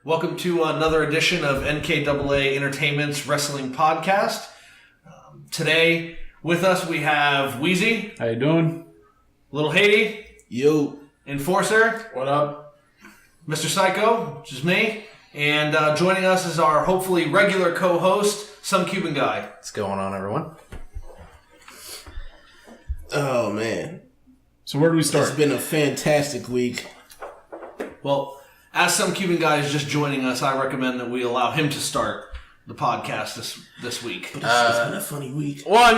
Welcome to another edition of NKAA Entertainment's Wrestling Podcast. Today, with us, we have Wheezy. How you doing? Little Haiti. Yo. Enforcer. What up? Mr. Psycho, which is me. And joining us is our hopefully regular co-host, Some Cuban Guy. What's going on, everyone? Oh, man. So where do we start? It's been a fantastic week. Well, as Some Cuban Guy is just joining us, I recommend that we allow him to start the podcast this week. But it's been a funny week. Well, I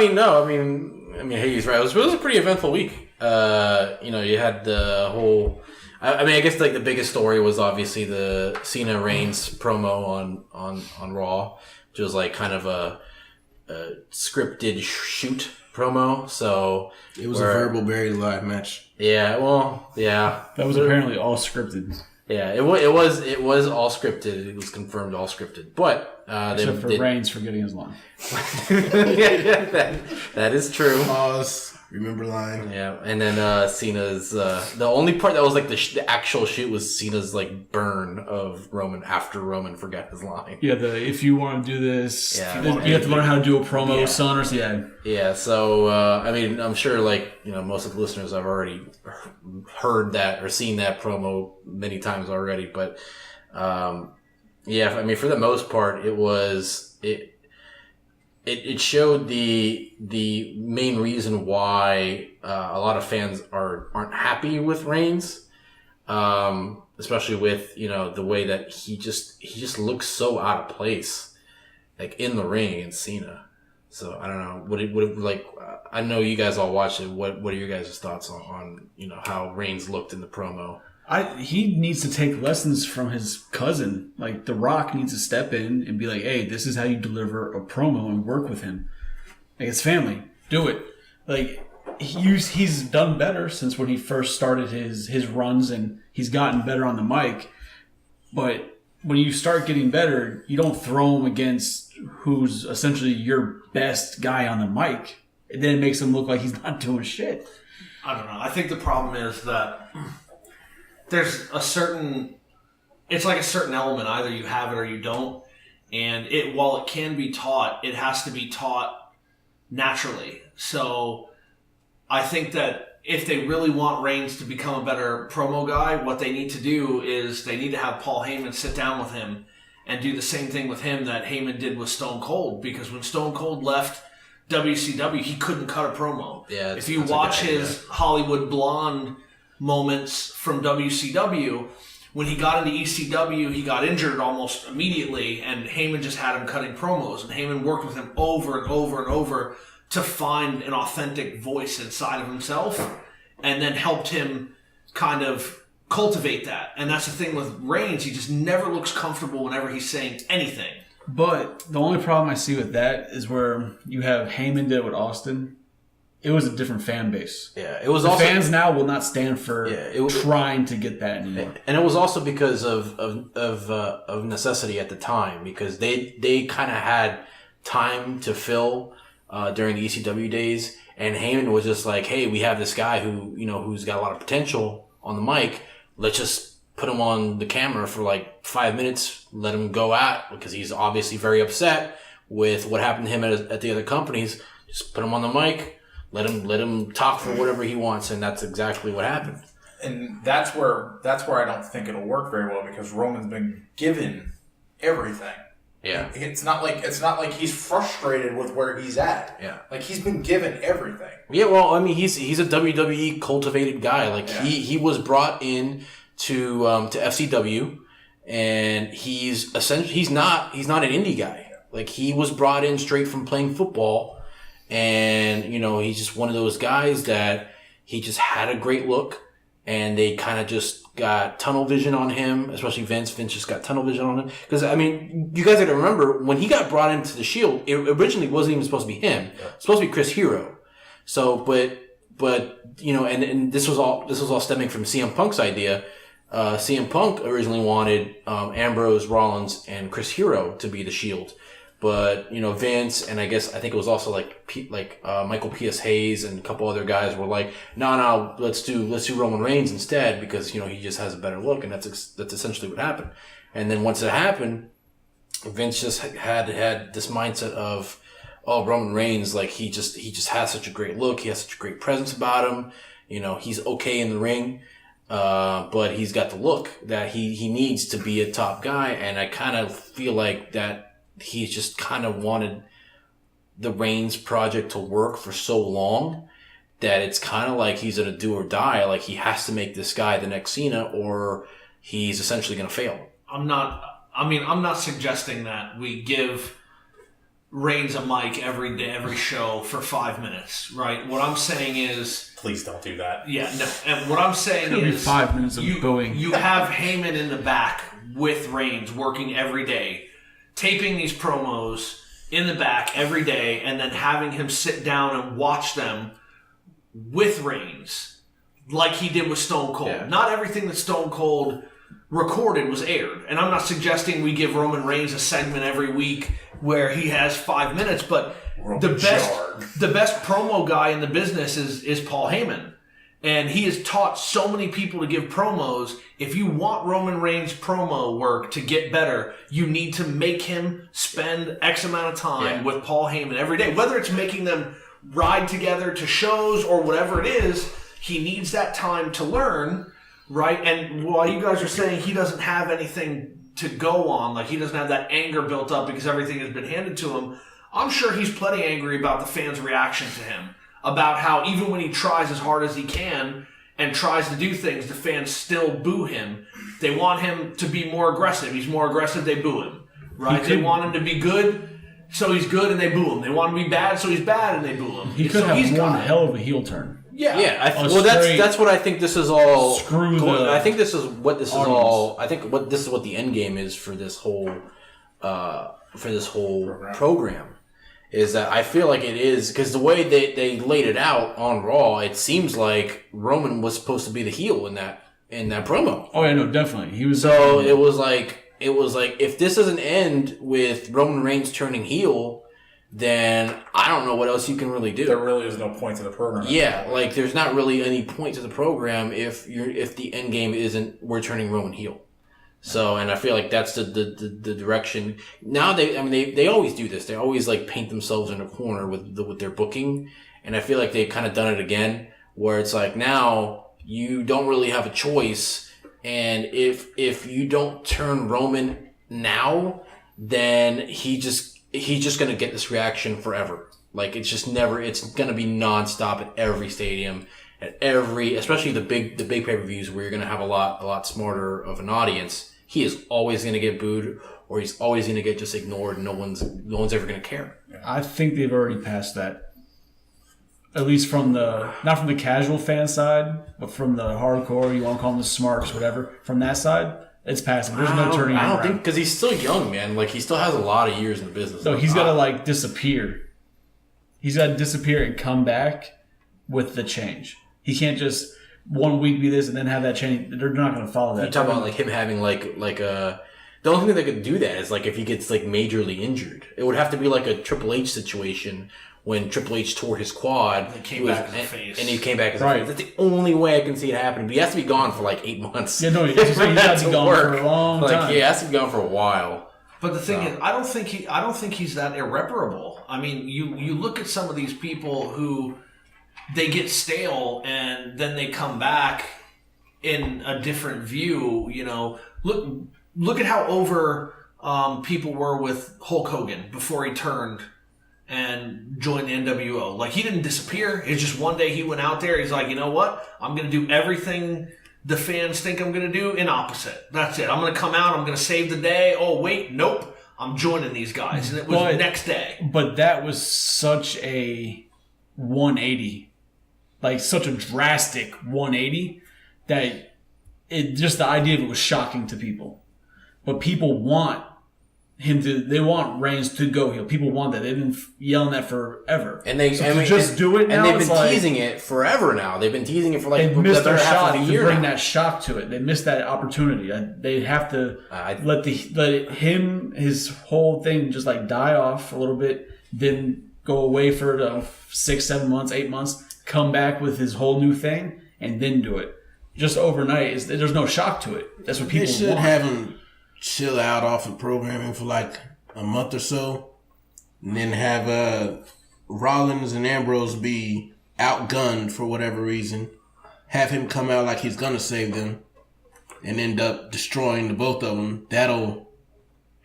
mean, hey, he's right. It was a pretty eventful week. You had the whole. I guess like the biggest story was obviously the Cena Reigns promo on Raw, which was like kind of a scripted shoot promo. So it was a verbal buried alive match. Yeah, well, yeah. That was apparently all scripted. Yeah, it was all scripted. It was confirmed all scripted. But except for Reigns for getting his line. that is true. Pause. Remember line. Yeah, and then Cena's the only part that was like the actual shoot was Cena's like burn of Roman after Roman forgot his line. Yeah, if you want to do this, yeah, you have to learn how to do a promo, son, or yeah. Yeah, so I'm sure most of the listeners have already heard that or seen that promo many times already, but for the most part, it showed the main reason why a lot of fans aren't happy with Reigns, especially with the way that he just looks so out of place, like in the ring against Cena. So I don't know. I know you guys all watched it. What are your guys' thoughts on how Reigns looked in the promo? He needs to take lessons from his cousin. Like, The Rock needs to step in and be like, hey, this is how you deliver a promo and work with him. Like, it's family. Do it. Like, he's done better since when he first started his runs, and he's gotten better on the mic. But when you start getting better, you don't throw him against who's essentially your best guy on the mic. And then it makes him look like he's not doing shit. I don't know. I think the problem is that there's it's like a certain element. Either you have it or you don't. And while it can be taught, it has to be taught naturally. So I think that if they really want Reigns to become a better promo guy, what they need to do is they need to have Paul Heyman sit down with him and do the same thing with him that Heyman did with Stone Cold. Because when Stone Cold left WCW, he couldn't cut a promo. Yeah, if you watch his Hollywood Blonde moments from WCW, when he got into ECW, he got injured almost immediately, and Heyman just had him cutting promos, and Heyman worked with him over and over and over to find an authentic voice inside of himself, and then helped him kind of cultivate that. And that's the thing with Reigns, he just never looks comfortable whenever he's saying anything. But the only problem I see with that is where you have Heyman did it with Austin. It was a different fan base. Yeah, it was. The also, fans now will not stand for trying to get that anymore. And it was also because of necessity at the time, because they kind of had time to fill during the ECW days, and Heyman was just like, hey, we have this guy who's got a lot of potential on the mic. Let's just put him on the camera for like 5 minutes, let him go at, because he's obviously very upset with what happened to him at the other companies. Just put him on the mic. Let him talk for whatever he wants, and that's exactly what happened. And that's where I don't think it'll work very well, because Roman's been given everything. Yeah. It's not like he's frustrated with where he's at. Yeah. Like, he's been given everything. Yeah, well, I mean, he's a WWE cultivated guy. Like, he was brought in to FCW, and he's not an indie guy. Like, he was brought in straight from playing football. And, he's just one of those guys that he just had a great look, and they kind of just got tunnel vision on him, especially Vince. Vince just got tunnel vision on him. Because, I mean, you guys got to remember, when he got brought into the Shield, it originally wasn't even supposed to be him. It was supposed to be Chris Hero. So, but and this was all stemming from CM Punk's idea. CM Punk originally wanted Ambrose, Rollins, and Chris Hero to be the Shield. But Vince, and I think it was also Michael P.S. Hayes and a couple other guys were like, no, let's do Roman Reigns instead because he just has a better look, and that's essentially what happened. And then once it happened, Vince just had this mindset of, oh, Roman Reigns, like he just has such a great look, he has such a great presence about him. He's okay in the ring, but he's got the look that he needs to be a top guy, and I kind of feel like that. He's just kind of wanted the Reigns project to work for so long that it's kind of like he's in a do or die. Like he has to make this guy the next Cena or he's essentially going to fail. I'm not suggesting that we give Reigns a mic every day, every show for 5 minutes, right? What I'm saying is... Please don't do that. Yeah, no. And what I'm saying It'll be is... 5 minutes of booing. You have Heyman in the back with Reigns working every day, taping these promos in the back every day, and then having him sit down and watch them with Reigns, like he did with Stone Cold. Yeah. Not everything that Stone Cold recorded was aired. And I'm not suggesting we give Roman Reigns a segment every week where he has 5 minutes, but the best promo guy in the business is Paul Heyman. And he has taught so many people to give promos. If you want Roman Reigns' promo work to get better, you need to make him spend X amount of time with Paul Heyman every day. Whether it's making them ride together to shows or whatever it is, he needs that time to learn, right? And while you guys are saying he doesn't have anything to go on, like he doesn't have that anger built up because everything has been handed to him, I'm sure he's plenty angry about the fans' reaction to him. About how even when he tries as hard as he can and tries to do things, the fans still boo him. They want him to be more aggressive. He's more aggressive, they boo him. Right? They want him to be good, so he's good and they boo him. They want him to be bad, so he's bad and they boo him. He could have one hell of a heel turn. Yeah. That's what I think this is all. I think this is what this audience. Is all. I think this is what the end game is for this whole program. Is that I feel like it is because the way they laid it out on Raw, it seems like Roman was supposed to be the heel in that promo. Oh yeah, no, definitely he was. So it was like if this doesn't end with Roman Reigns turning heel, then I don't know what else you can really do. There really is no point to the program. Yeah, like there's not really any point to the program if the end game isn't we're turning Roman heel. So, and I feel like that's the direction. Now they always do this. They always like paint themselves in a corner with their booking. And I feel like they've kind of done it again where it's like now you don't really have a choice. And if you don't turn Roman now, then he's just going to get this reaction forever. Like it's going to be nonstop at every stadium, especially the big pay-per-views where you're going to have a lot smarter of an audience. He is always going to get booed, or he's always going to get just ignored, and no one's ever going to care. I think they've already passed that. At least not from the casual fan side, but from the hardcore, you want to call them the smarks, whatever. From that side, it's passing. There's no turning around. I don't think, because he's still young, man. Like, he still has a lot of years in the business. No, he's got to, disappear. He's got to disappear and come back with the change. He can't just 1 week be this and then have that change. They're not going to follow that. You talk about him having the only thing that could do that is if he gets majorly injured. It would have to be like a Triple H situation when Triple H tore his quad. And he came back as a face. And he came back as a face. That's the only way I can see it happening. But he has to be gone for 8 months. Yeah, no, he's got to be gone for a long time. He has to be gone for a while. But the thing is, I don't think he's that irreparable. I mean, you look at some of these people who they get stale and then they come back in a different view. Look at how over people were with Hulk Hogan before he turned and joined the NWO. He didn't disappear. It's just one day he went out there. He's like, you know what? I'm going to do everything the fans think I'm going to do in opposite. That's it. I'm going to come out. I'm going to save the day. Oh, wait. Nope. I'm joining these guys. And it was the next day. But that was such a 180. Such a drastic 180 that the idea of it was shocking to people. But people want they want Reigns to go heel. People want that. They've been yelling that forever. And they just do it now. And they've been like, teasing it forever now. They've been teasing it for like they missed their shot half of a to year bring now. that shock to it. They missed that opportunity. They have to let his whole thing just like die off a little bit, then go away for 6, 7 months, 8 months, come back with his whole new thing, and then do it. Just overnight, there's no shock to it. That's what people want. They should have him chill out off of programming for like a month or so, and then have Rollins and Ambrose be outgunned for whatever reason. Have him come out like he's gonna save them, and end up destroying the both of them. That'll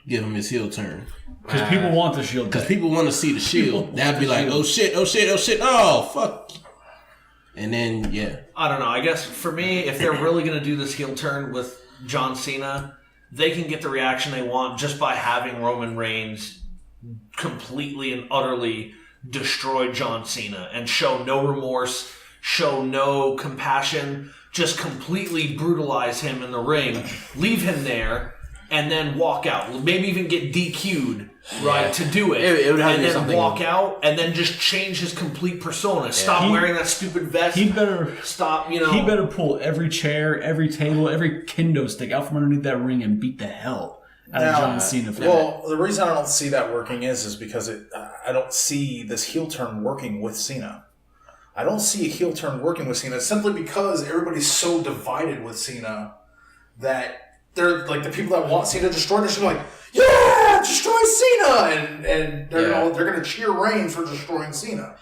give him his heel turn. Because people want the Shield. Because people want to see the Shield. That'd be like, oh shit, oh fuck. And then, yeah. I don't know. I guess for me, if they're really going to do this heel turn with John Cena, they can get the reaction they want just by having Roman Reigns completely and utterly destroy John Cena and show no remorse, show no compassion, just completely brutalize him in the ring, leave him there, and then walk out. Maybe even get DQ'd, right, to do it. It would have and to be then something. walk out, and then just change his complete persona. Stop wearing that stupid vest. He better stop. He better pull every chair, every table, every kendo stick out from underneath that ring and beat the hell out of John Cena. Well, the reason I don't see that working is because I don't see this heel turn working with Cena. I don't see a heel turn working with Cena simply because everybody's so divided with Cena that they're like the people that want Cena destroyed. They're just like, yeah, destroy Cena, and they're gonna cheer Reigns for destroying Cena.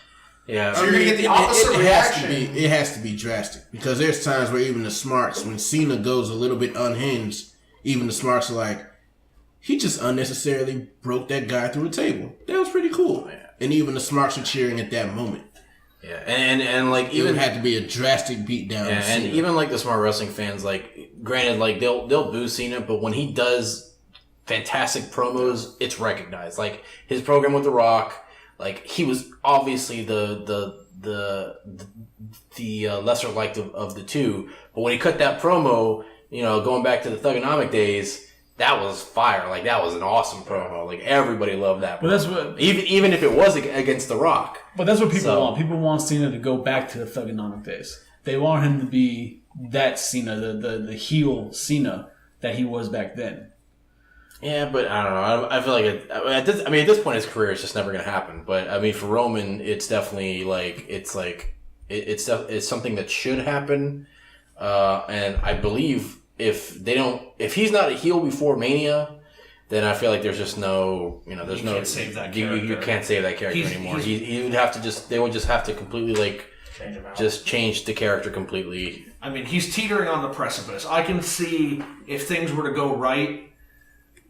Yeah, So you're gonna get the opposite reaction. It has to be drastic because there's times where even the smarts, when Cena goes a little bit unhinged, even the smarts are like, he just unnecessarily broke that guy through a table. That was pretty cool. Yeah. And even the smarts are cheering at that moment. Yeah, and like Even even had to be a drastic beatdown. yeah, and even like the smart wrestling fans, like granted, like they'll boo Cena, but when he does fantastic promos, it's recognized. Like his program with The Rock, like he was obviously the lesser liked of the two, but when he cut that promo, going back to the Thugonomic days, that was fire. Like that was an awesome promo. Like everybody loved that. But that's what even if it was against The Rock. But that's what people want. People want Cena to go back to the Thugonomic days. They want him to be that Cena, the heel Cena that he was back then. Yeah, but I don't know. I feel like at this point, his career is just never going to happen. But I mean, for Roman, it's definitely it's something that should happen. And I believe if he's not a heel before Mania, then I feel like there's just no, there's no can't save that character. You can't save that character anymore. He would have to they would just have to completely change the character completely. I mean, he's teetering on the precipice. I can see if things were to go right,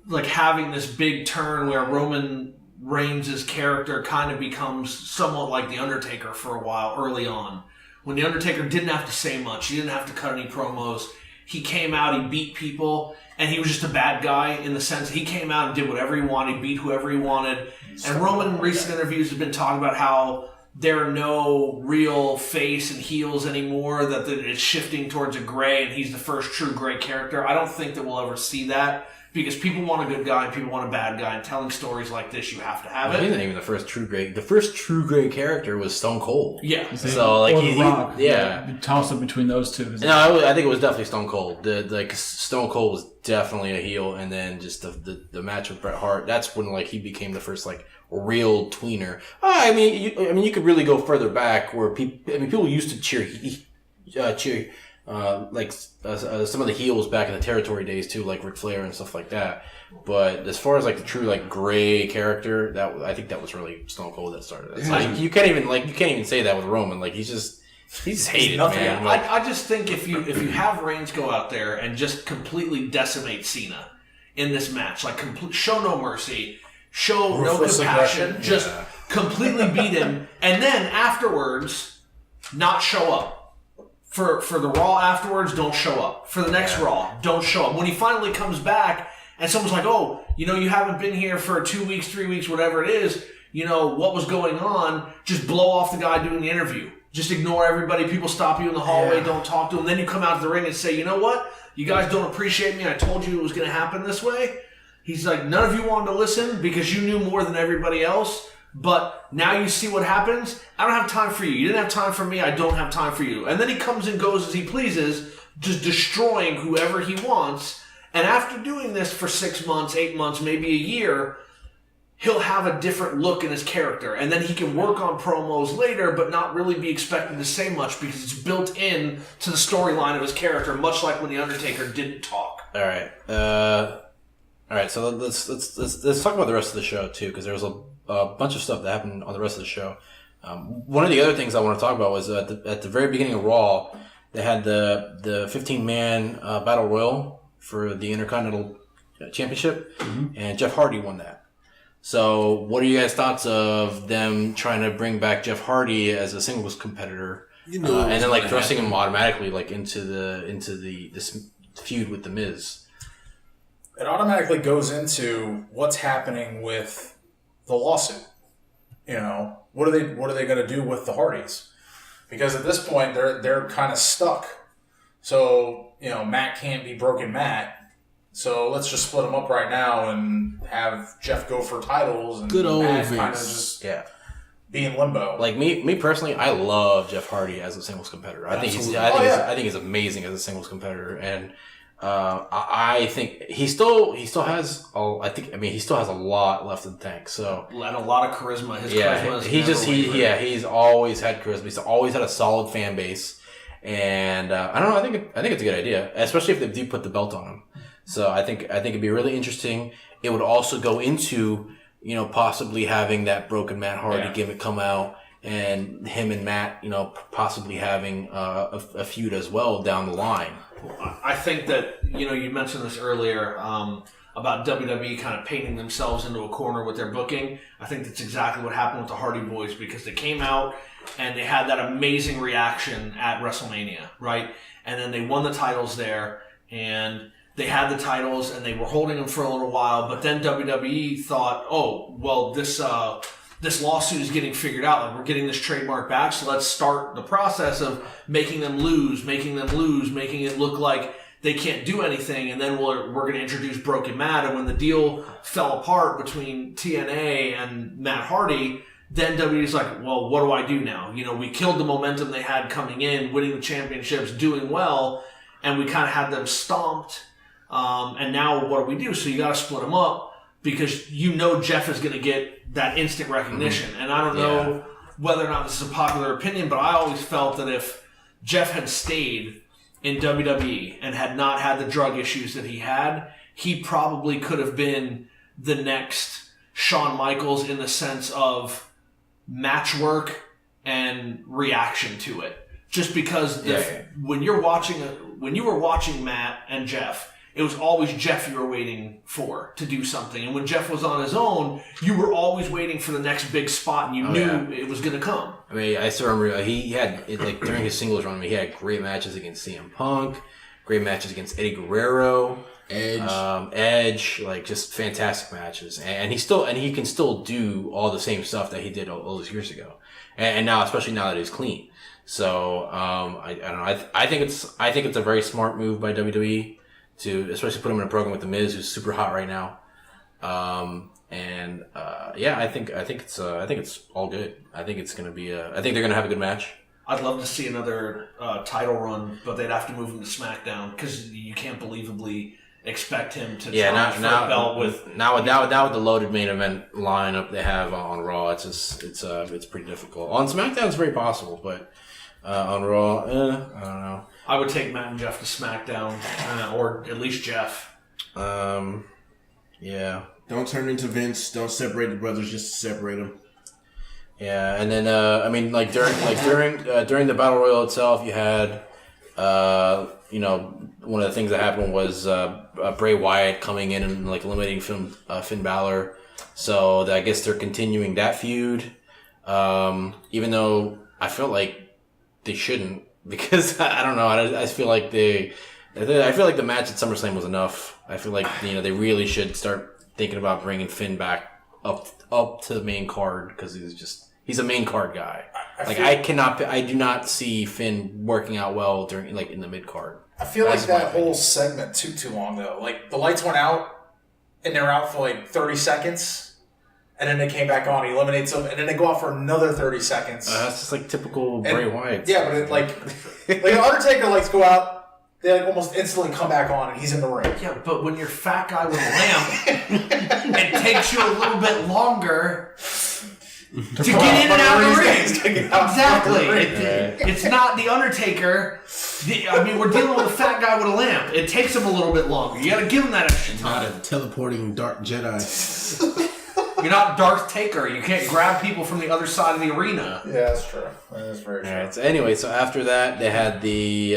like having this big turn where Roman Reigns' character kind of becomes somewhat like The Undertaker for a while early on. When The Undertaker didn't have to say much, he didn't have to cut any promos. He came out, he beat people, and he was just a bad guy in the sense he came out and did whatever he wanted, beat whoever he wanted. And Roman in recent interviews has been talking about how there are no real face and heels anymore, that it's shifting towards a gray, and he's the first true gray character. I don't think that we'll ever see that, because people want a good guy and people want a bad guy, and telling stories like this, you have to have it. He's not even the first true gray. The first true gray character was Stone Cold. Yeah. So like or The Rock. Yeah. Toss up between those two. No, I think it was definitely Stone Cold. Stone Cold was definitely a heel, and then just the match with Bret Hart. That's when he became the first real tweener. I mean, you could really go further back where people used to cheer some of the heels back in the territory days too, like Ric Flair and stuff like that. But as far as the true gray character, I think that was really Stone Cold that started it. You can't even say that with Roman. He's just hated, man. I just think if you have Reigns go out there and just completely decimate Cena in this match, show no mercy, show no compassion, just completely beat him, and then afterwards not show up. For the Raw afterwards, don't show up. For the next Raw, don't show up. When he finally comes back and someone's like, oh, you haven't been here for 2 weeks, 3 weeks, whatever it is, what was going on, just blow off the guy doing the interview. Just ignore everybody. People stop you in the hallway, don't talk to them. Then you come out to the ring and say, you know what? You guys don't appreciate me. I told you it was going to happen this way. He's like, none of you wanted to listen because you knew more than everybody else. But now you see what happens. I don't have time for you. You didn't have time for me. I don't have time for you. And then he comes and goes as he pleases, just destroying whoever he wants. And after doing this for 6 months, 8 months, maybe a year, he'll have a different look in his character. And then he can work on promos later, but not really be expected to say much because it's built in to the storyline of his character, much like when The Undertaker didn't talk. All right. So let's talk about the rest of the show too, because there was a bunch of stuff that happened on the rest of the show. One of the other things I want to talk about was at the very beginning of Raw, they had the 15-man battle royal for the Intercontinental Championship, and Jeff Hardy won that. So, what are you guys' thoughts of them trying to bring back Jeff Hardy as a singles competitor, and then like thrusting him automatically like into this feud with the Miz? It automatically goes into what's happening with the lawsuit. What are they going to do with the Hardys? Because at this point they're kind of stuck. So Matt can't be Broken Matt. So let's just split them up right now and have Jeff go for titles and good old Matt Vince. kind of just be in limbo. Like me personally, I love Jeff Hardy as a singles competitor. I think he's amazing as a singles competitor, and I think he still has he still has a lot left in the tank. So And a lot of charisma. His charisma is he's always had charisma. He's always had a solid fan base, and I don't know. I think it's a good idea, especially if they do put the belt on him. So I think it'd be really interesting. It would also go into possibly having that Broken Matt Hardy gimmick come out, and him and Matt possibly having a feud as well down the line. I think that, you mentioned this earlier about WWE kind of painting themselves into a corner with their booking. I think that's exactly what happened with the Hardy Boys, because they came out and they had that amazing reaction at WrestleMania, right? And then they won the titles there, and they had the titles and they were holding them for a little while, but then WWE thought, oh, well, this lawsuit is getting figured out. Like, we're getting this trademark back, so let's start the process of making them lose, making it look like they can't do anything, and then we're going to introduce Broken Matt. And when the deal fell apart between TNA and Matt Hardy, then WWE's like, well, what do I do now? We killed the momentum they had coming in, winning the championships, doing well, and we kind of had them stomped. And now what do we do? So you got to split them up, because Jeff is going to get that instant recognition. And I don't know whether or not this is a popular opinion, but I always felt that if Jeff had stayed in WWE and had not had the drug issues that he had, he probably could have been the next Shawn Michaels in the sense of match work and reaction to it. Just because when you were watching Matt and Jeff, it was always Jeff you were waiting for to do something. And when Jeff was on his own, you were always waiting for the next big spot, and you knew it was going to come. I mean, I still remember he had, during his singles run, he had great matches against CM Punk, great matches against Eddie Guerrero, Edge, just fantastic matches. And he can still do all the same stuff that he did all those years ago. And now, especially now that he's clean. So, I don't know. I think it's a very smart move by WWE to especially put him in a program with The Miz, who's super hot right now. I think it's all good. I think it's going to be I think they're going to have a good match. I'd love to see another title run, but they'd have to move him to SmackDown, because you can't believably expect him to try for a belt with now with the loaded main event lineup they have on Raw. It's pretty difficult. On SmackDown, it's very possible, but on Raw, I don't know. I would take Matt and Jeff to SmackDown, or at least Jeff. Yeah. Don't turn into Vince. Don't separate the brothers just to separate them. Yeah, and then during the Battle Royal itself, you had one of the things that happened was Bray Wyatt coming in and eliminating Finn Balor. So I guess they're continuing that feud, even though I feel like they shouldn't, because I don't know. I feel like the match at SummerSlam was enough. I feel like they really should start thinking about bringing Finn back up to the main card, because he's a main card guy. I do not see Finn working out well during in the mid card. I feel like that whole segment took too long though. The lights went out, and they're out for like 30 seconds, and then they came back on, he eliminates them, and then they go out for another 30 seconds. That's just like typical Bray Wyatt. Yeah, but it, like Undertaker likes go out, they like almost instantly come back on, and he's in the ring. Yeah, but when you're fat guy with a lamp, it takes you a little bit longer to get in and out of the ring. Exactly. It's not the Undertaker. We're dealing with a fat guy with a lamp. It takes him a little bit longer. You got to give him that extra time. Not a teleporting Dark Jedi. You're not Darth Taker. You can't grab people from the other side of the arena. Yeah, that's true. That is very true. All right. So anyway, so after that, they had the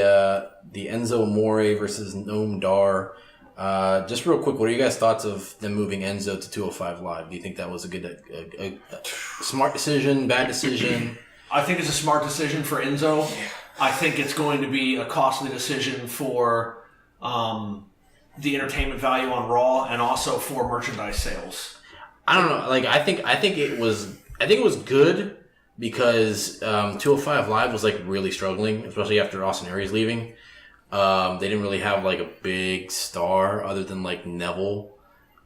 Enzo Amore versus Noam Dar. Just real quick, what are you guys' thoughts of them moving Enzo to 205 Live? Do you think that was a smart decision, bad decision? I think it's a smart decision for Enzo. I think it's going to be a costly decision for the entertainment value on Raw and also for merchandise sales. I don't know. Like I think it was good because 205 Live was like really struggling, especially after Austin Aries leaving. They didn't really have like a big star other than like Neville.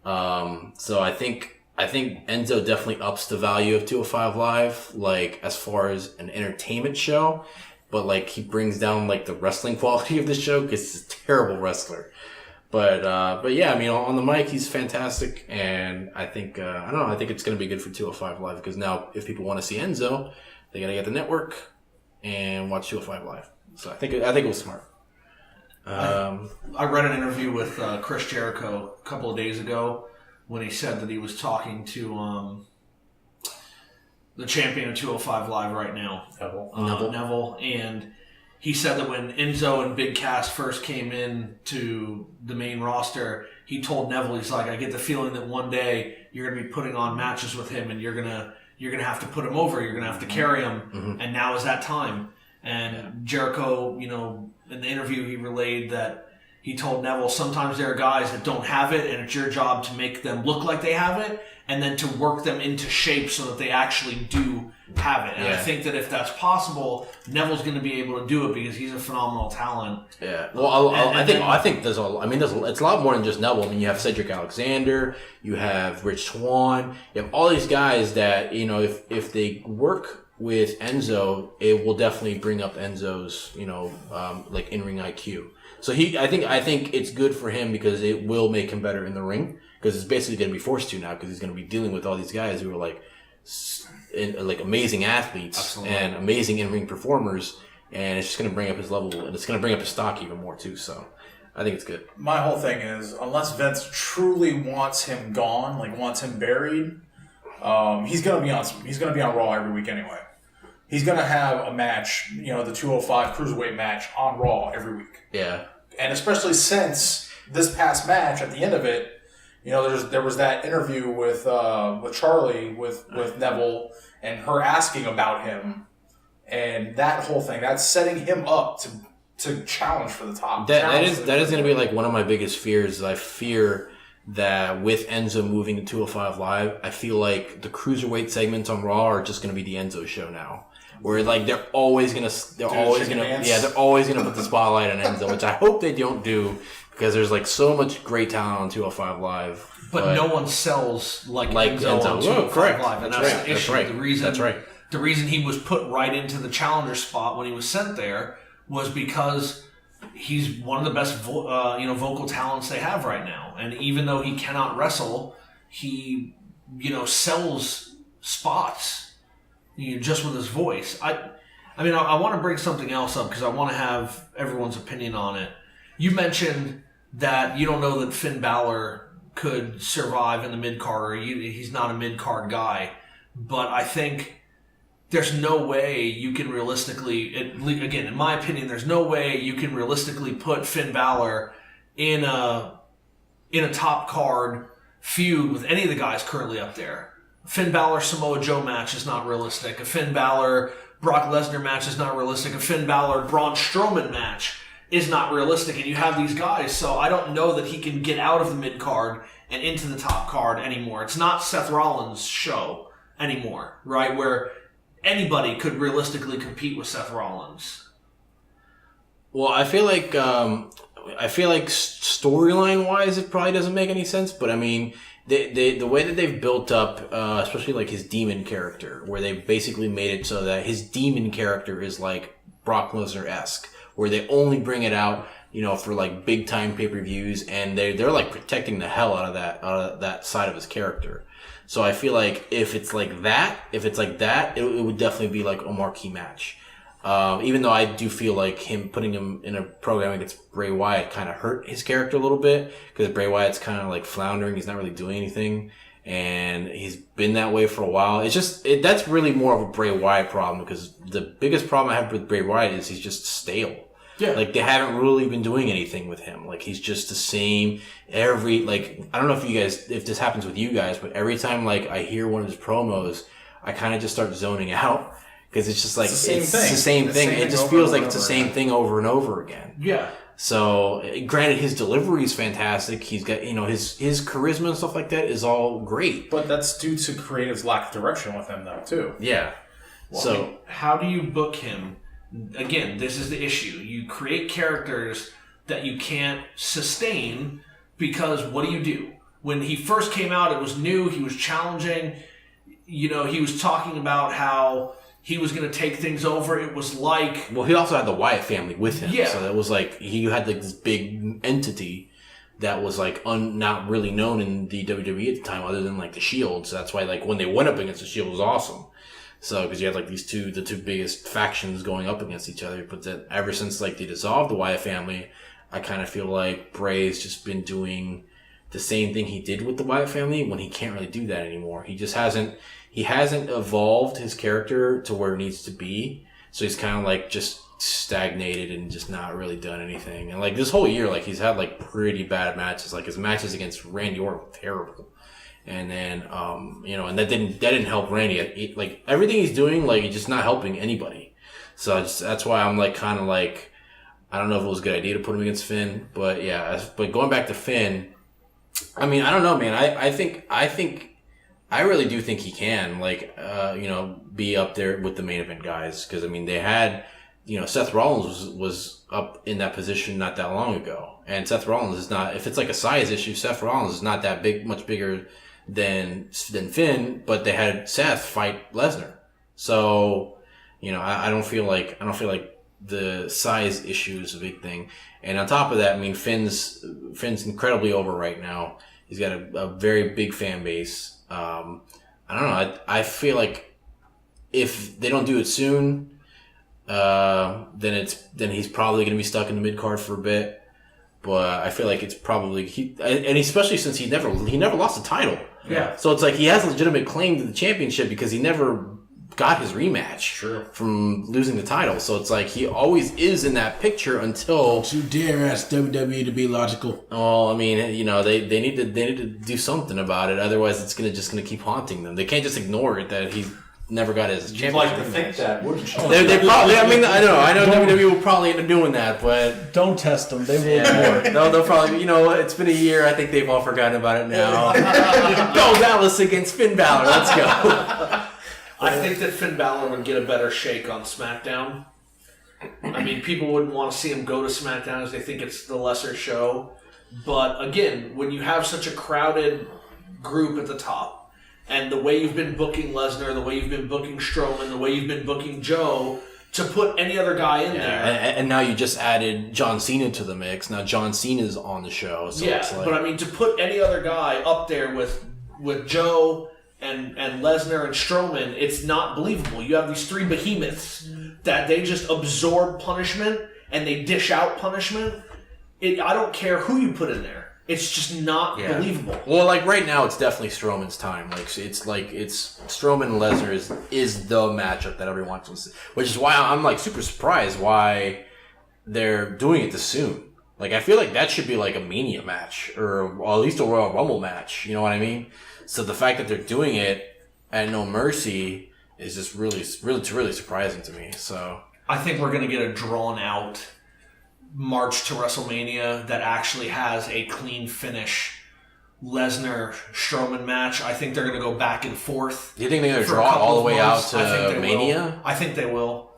So I think Enzo definitely ups the value of 205 Live, like as far as an entertainment show, but like he brings down like the wrestling quality of the show because he's a terrible wrestler. But yeah, I mean, on the mic, he's fantastic. And I think, I don't know, I think it's going to be good for 205 Live because now if people want to see Enzo, they got to get the network and watch 205 Live. So I think it was smart. I read an interview with Chris Jericho a couple of days ago when he said that he was talking to the champion of 205 Live right now, Neville, and he said that when Enzo and Big Cass first came in to the main roster, he told Neville, he's like, I get the feeling that one day you're going to be putting on matches with him and you're going to have to put him over, you're going to have to carry him, and now is that time. And Jericho, in the interview he relayed that he told Neville, sometimes there are guys that don't have it and it's your job to make them look like they have it and then to work them into shape so that they actually do have it. And I think that if that's possible, Neville's going to be able to do it because he's a phenomenal talent. Yeah. Well, I think it's a lot more than just Neville. I mean, you have Cedric Alexander, you have Rich Swann, you have all these guys that, if they work with Enzo, it will definitely bring up Enzo's, like in-ring IQ. So I think it's good for him because it will make him better in the ring because it's basically going to be forced to now because he's going to be dealing with all these guys who are like amazing athletes Absolutely. And amazing in-ring performers, and it's just going to bring up his level and it's going to bring up his stock even more too. So I think it's good. My whole thing is, unless Vince truly wants him gone, like wants him buried, he's going to be on Raw every week anyway. He's going to have a match, the 205 Cruiserweight match on Raw every week. Yeah. And especially since this past match, at the end of it, there was that interview with Charlie with Neville and her asking about him, and that whole thing that's setting him up to challenge for the top. That is going to be like one of my biggest fears. I fear that with Enzo moving to 205 Live, I feel like the cruiserweight segments on Raw are just going to be the Enzo show now. Where like they're always gonna put the spotlight on Enzo, which I hope they don't do because there's like so much great talent on 205 Live. But no one sells like Enzo on 205 Live, and that's the issue. The reason he was put right into the challenger spot when he was sent there was because he's one of the best vocal talents they have right now, and even though he cannot wrestle, he sells spots. Just with his voice. I want to bring something else up because I want to have everyone's opinion on it. You mentioned that you don't know that Finn Balor could survive in the mid-card, or he's not a mid-card guy. But I think there's no way you can realistically, again, in my opinion, there's no way you can realistically put Finn Balor in a top card feud with any of the guys currently up there. Finn Balor Samoa Joe match is not realistic. A Finn Balor Brock Lesnar match is not realistic. A Finn Balor Braun Strowman match is not realistic. And you have these guys, so I don't know that he can get out of the mid card and into the top card anymore. It's not Seth Rollins' show anymore, right? Where anybody could realistically compete with Seth Rollins. Well, I feel like I feel like storyline wise, it probably doesn't make any sense. But I mean, the way that they've built up, especially like his demon character, where they basically made it so that his demon character is like Brock Lesnar-esque, where they only bring it out, for like big time pay-per-views, and they're like protecting the hell out of that side of his character. So I feel like if it's like that, it would definitely be like a marquee match. Even though I do feel like putting him in a program against Bray Wyatt kind of hurt his character a little bit, because Bray Wyatt's kind of like floundering. He's not really doing anything, and he's been that way for a while. It's just, that's really more of a Bray Wyatt problem, because the biggest problem I have with Bray Wyatt is he's just stale. Yeah. Like, they haven't really been doing anything with him. Like, he's just the same I don't know if this happens with you guys, but every time, like, I hear one of his promos, I kind of just start zoning out. Because it's just like, it's the same thing. It just feels like it's the same thing over and over again. Yeah. So, granted, his delivery is fantastic. He's got, his charisma and stuff like that is all great. But that's due to creative's lack of direction with him, though, too. Yeah. Well, so, how do you book him? Again, this is the issue. You create characters that you can't sustain, because what do? When he first came out, it was new. He was challenging. He was talking about how he was going to take things over. It was like... Well, he also had the Wyatt family with him. Yeah. So that was like, he had like this big entity that was like not really known in the WWE at the time, other than like the Shield. So that's why, like, when they went up against the Shield, it was awesome. So, because you had like the two biggest factions going up against each other. But then ever since like they dissolved the Wyatt family, I kind of feel like Bray's just been doing the same thing he did with the Wyatt family, when he can't really do that anymore. He hasn't evolved his character to where it needs to be. So he's kind of like just stagnated and just not really done anything. And like this whole year, like, he's had like pretty bad matches. Like, his matches against Randy Orton were terrible. And then, and that didn't help Randy. Like, everything he's doing, like, he's just not helping anybody. So that's why I'm like, kind of like, I don't know if it was a good idea to put him against Finn, but yeah. But going back to Finn, I mean, I don't know, man. I really do think he can, like, be up there with the main event guys. Because, I mean, they had, Seth Rollins was up in that position not that long ago. And Seth Rollins is not, if it's like a size issue, Seth Rollins is not that big, much bigger than Finn, but they had Seth fight Lesnar. So, I don't feel like the size issue is a big thing. And on top of that, I mean, Finn's incredibly over right now. He's got a very big fan base. I don't know. I feel like if they don't do it soon, then he's probably going to be stuck in the mid card for a bit. But I feel like it's probably and especially since he never lost a title. Yeah. So it's like he has a legitimate claim to the championship because he never got his rematch from losing the title. So it's like he always is in that picture until... Don't you dare ask WWE to be logical. Oh, I mean, they need to do something about it. Otherwise, it's just gonna keep haunting them. They can't just ignore it that he never got his championship. You'd like to think that, wouldn't you? They probably... I mean, I know WWE will probably end up doing that, but... Don't test them. They will ignore it. They'll probably... it's been a year. I think they've all forgotten about it now. Go Dallas against Finn Balor. Let's go. I think that Finn Balor would get a better shake on SmackDown. I mean, people wouldn't want to see him go to SmackDown as they think it's the lesser show. But again, when you have such a crowded group at the top, and the way you've been booking Lesnar, the way you've been booking Strowman, the way you've been booking Joe, to put any other guy in there. And now you just added John Cena to the mix. Now John Cena's on the show. So yeah, it's like... but I mean, to put any other guy up there with Joe... And Lesnar and Strowman, it's not believable. You have these three behemoths that they just absorb punishment and they dish out punishment. I don't care who you put in there. It's just not believable. Well, like right now, it's definitely Strowman's time. It's Strowman and Lesnar is the matchup that everyone wants to see. Which is why I'm like super surprised why they're doing it this soon. Like, I feel like that should be like a Mania match or at least a Royal Rumble match. You know what I mean? So the fact that they're doing it at No Mercy is just really surprising to me. So I think we're going to get a drawn out march to WrestleMania that actually has a clean finish. Lesnar Strowman match. I think they're going to go back and forth. Do you think they're going to draw all the way out to Mania? I think they will.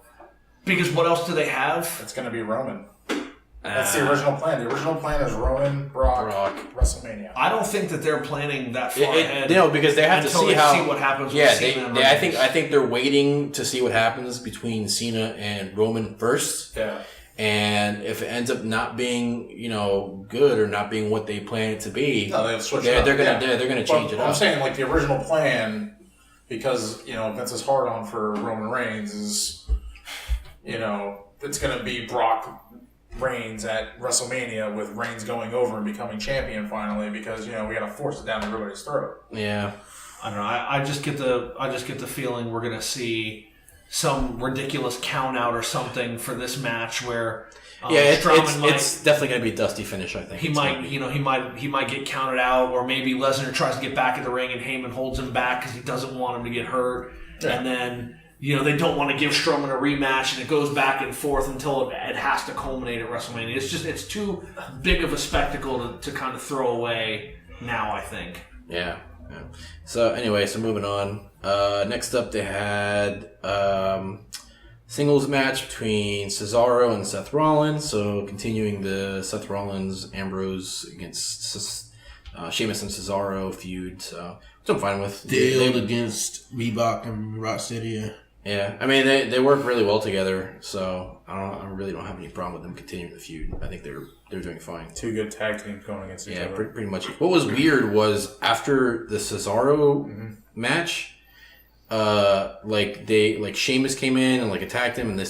Because what else do they have? It's going to be Roman. That's the original plan. The original plan is Roman, Brock. WrestleMania. I don't think that they're planning that far ahead. Because they have to see what happens. Yeah, with Cena I think they're waiting to see what happens between Cena and Roman first. Yeah. And if it ends up not being, good or not being what they plan it to be, no, they'll switch they're it up. they're gonna change it up. I'm saying like the original plan, because Vince is hard on for Roman Reigns is, it's going to be Brock Reigns at WrestleMania with Reigns going over and becoming champion finally because we got to force it down everybody's throat. Yeah, I don't know. I just get the feeling we're going to see some ridiculous count out or something for this match where it's definitely going to be a dusty finish. I think he might get counted out, or maybe Lesnar tries to get back in the ring and Heyman holds him back because he doesn't want him to get hurt, and then. They don't want to give Strowman a rematch, and it goes back and forth until it has to culminate at WrestleMania. It's too big of a spectacle to kind of throw away now, I think. Yeah. So anyway, moving on. Next up, they had singles match between Cesaro and Seth Rollins. So continuing the Seth Rollins Ambrose against Sheamus and Cesaro feud. So which I'm fine with. Deal against Reebok and Rocksteady. Yeah, I mean they work really well together, so I really don't have any problem with them continuing the feud. I think they're doing fine. Two good tag teams going against each other. Yeah, pretty much. What was weird was after the Cesaro match, Sheamus came in and attacked him, and they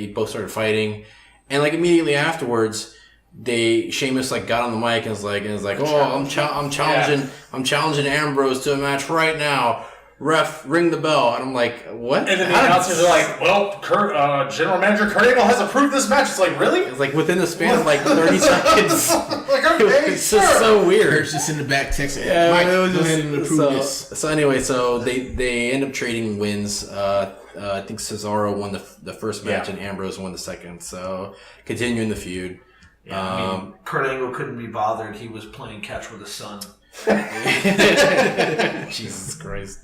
both started fighting, and immediately afterwards, Sheamus got on the mic and was like, I'm challenging Ambrose to a match right now. Ref, ring the bell. And I'm like, what? And then the announcers are like, well, General Manager Kurt Angle has approved this match. It's like, really? It's within the span of 30 seconds. It's just so weird. Kurt's just in the back texting. Yeah, Mike, it was go ahead and approve this. So anyway, they end up trading wins. I think Cesaro won the first match and Ambrose won the second. So continuing the feud. Yeah, Kurt Angle couldn't be bothered. He was playing catch with his son. Jesus Christ.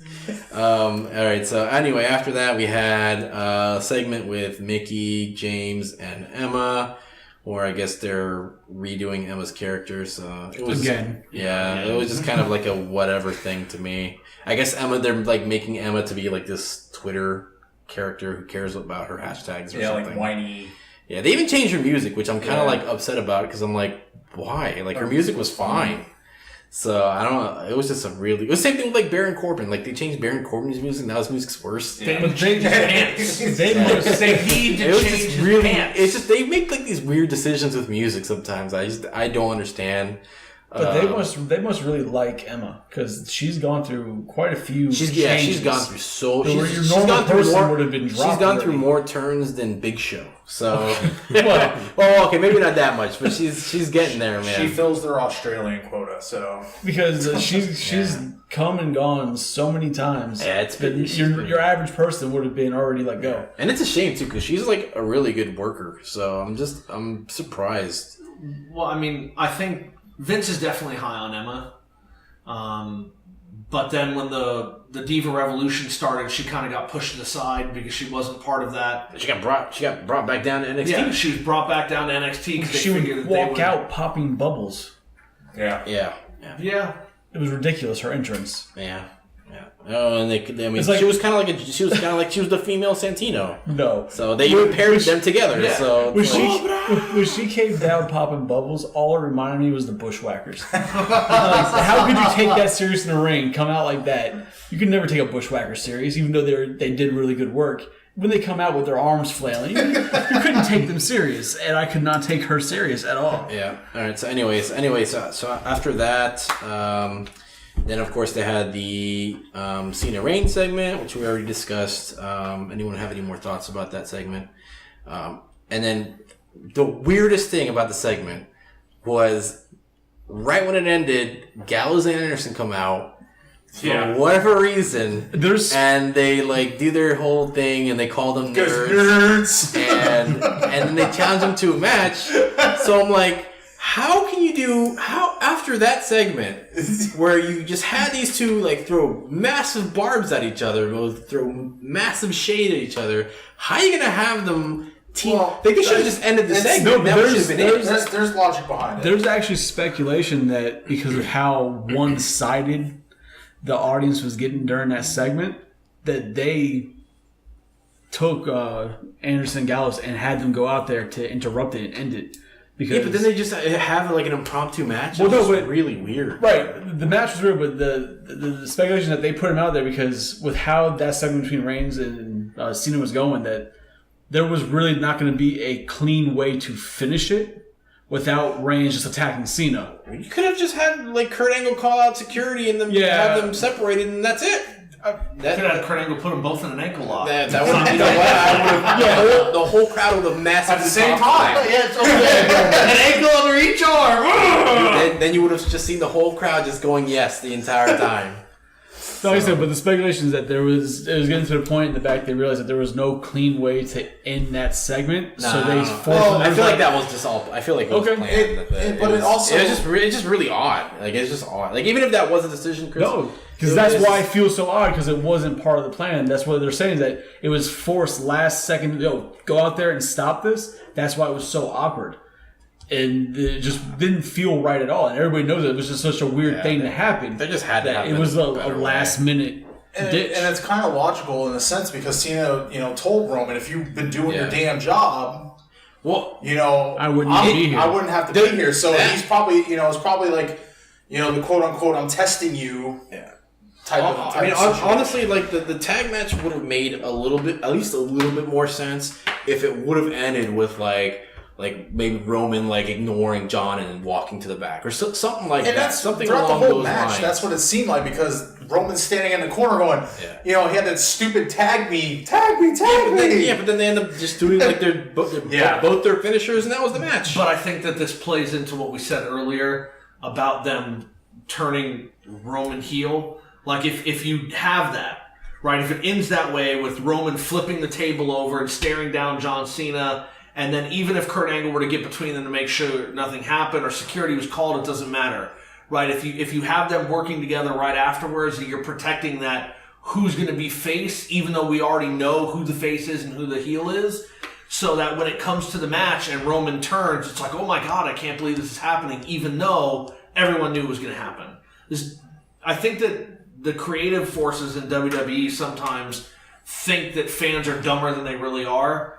Alright, so anyway, after that we had a segment with Mickey, James, and Emma, or I guess they're redoing Emma's character, so it was it was just kind of like a whatever thing to me. I guess they're making Emma to be this Twitter character who cares about her hashtags or something. Whiny. Yeah, they even changed her music, which I'm kind of upset about because I'm like, why? Her music was fine. So, I don't know. It was just it was the same thing with Baron Corbin. They changed Baron Corbin's music, now his music's worse. They changed his pants. They need to change his pants. It's just, they make these weird decisions with music sometimes. I don't understand. But they must really like Emma because she's gone through quite a few. She's gone through She's gone through more turns than Big Show. So, well, okay, maybe not that much, but she's getting there, man. She fills their Australian quota, so because she's come and gone so many times. Yeah, your average person would have been already let go. And it's a shame too because she's a really good worker. So I'm surprised. Well, I mean, I think Vince is definitely high on Emma. But then when the Diva Revolution started, she kind of got pushed aside because she wasn't part of that. She got brought back down to NXT. Yeah, she was brought back down to NXT because she would walk out popping bubbles. Yeah. It was ridiculous, her entrance. Yeah. Oh, and she was kind of like she was the female Santino. No. So they even paired them together. Yeah. So when she came down popping bubbles, all it reminded me was the Bushwhackers. How could you take that serious in the ring? Come out like that? You could never take a Bushwhacker serious, even though they did really good work. When they come out with their arms flailing, you couldn't take them serious, and I could not take her serious at all. Yeah. All right. So so after that. Then, of course, they had the Cena Reigns segment, which we already discussed. Anyone have any more thoughts about that segment? And then the weirdest thing about the segment was right when it ended, Gallows and Anderson come out for whatever reason, and they do their whole thing, and they call them nerds, and then they challenge them to a match. So I'm like, how after that segment where you just had these two throw massive barbs at each other, throw massive shade at each other, how are you gonna have them team. Well, they should have just ended the segment. no, That should have been it. There's logic behind it. There's actually speculation that because of how one-sided the audience was getting during that segment, that they took Anderson Gallows and had them go out there to interrupt it and end it. Because, Yeah, but then they just have like an impromptu match. Well, It's no, just but- really weird. Right, the match was weird, but the speculation that they put him out there because with how that segment between Reigns and Cena was going, that there was really not going to be a clean way to finish it without Reigns just attacking Cena. You could have just had like Kurt Angle call out security and then have them separated, and that's it. Could have had Kurt Angle put them both in an ankle lock. That would have, you know what? I would have. The whole crowd would have massively At the same popped. time. Yeah, it's okay. An ankle under each arm. Then you would have just seen the whole crowd just going yes the entire time. Like I said, but the speculation is that it was getting to the point in the back they realized that there was no clean way to end that segment, so they forced. I feel like that was just all. I feel like it was Okay. planned. But it also- it's just really odd. Like it's just odd. Like even if that was a decision, Chris. No, because that's why it feels so odd, because it wasn't part of the plan. That's what they're saying, that it was forced last second. Go out there and stop this. That's why it was so awkward. And it just didn't feel right at all. And everybody knows it was just such a weird thing to happen. They just had to that have it was a better way. last minute ditch. And it's kind of logical in a sense because Cena, told Roman, if you've been doing your damn job, Well, I wouldn't be here. I wouldn't have to be here. So he's probably, it's probably like, the quote unquote, I'm testing you. Yeah. Type of I mean, situation. honestly, like the tag match would have made at least a little bit more sense if it would have ended with like maybe Roman like ignoring John and walking to the back or something like And that. that's Something throughout along the whole those match. lines. That's what it seemed like because Roman's standing in the corner going, he had that stupid tag me. But then they end up just doing like both their finishers, and that was the match. But I think that this plays into what we said earlier about them turning Roman heel. Like if you have that, right? If it ends that way with Roman flipping the table over and staring down John Cena, and then even if Kurt Angle were to get between them to make sure nothing happened or security was called, it doesn't matter, right? If you have them working together right afterwards, and you're protecting that who's going to be face, even though we already know who the face is and who the heel is, so that when it comes to the match and Roman turns, it's like, oh my God, I can't believe this is happening, even though everyone knew it was going to happen. I think that the creative forces in WWE sometimes think that fans are dumber than they really are,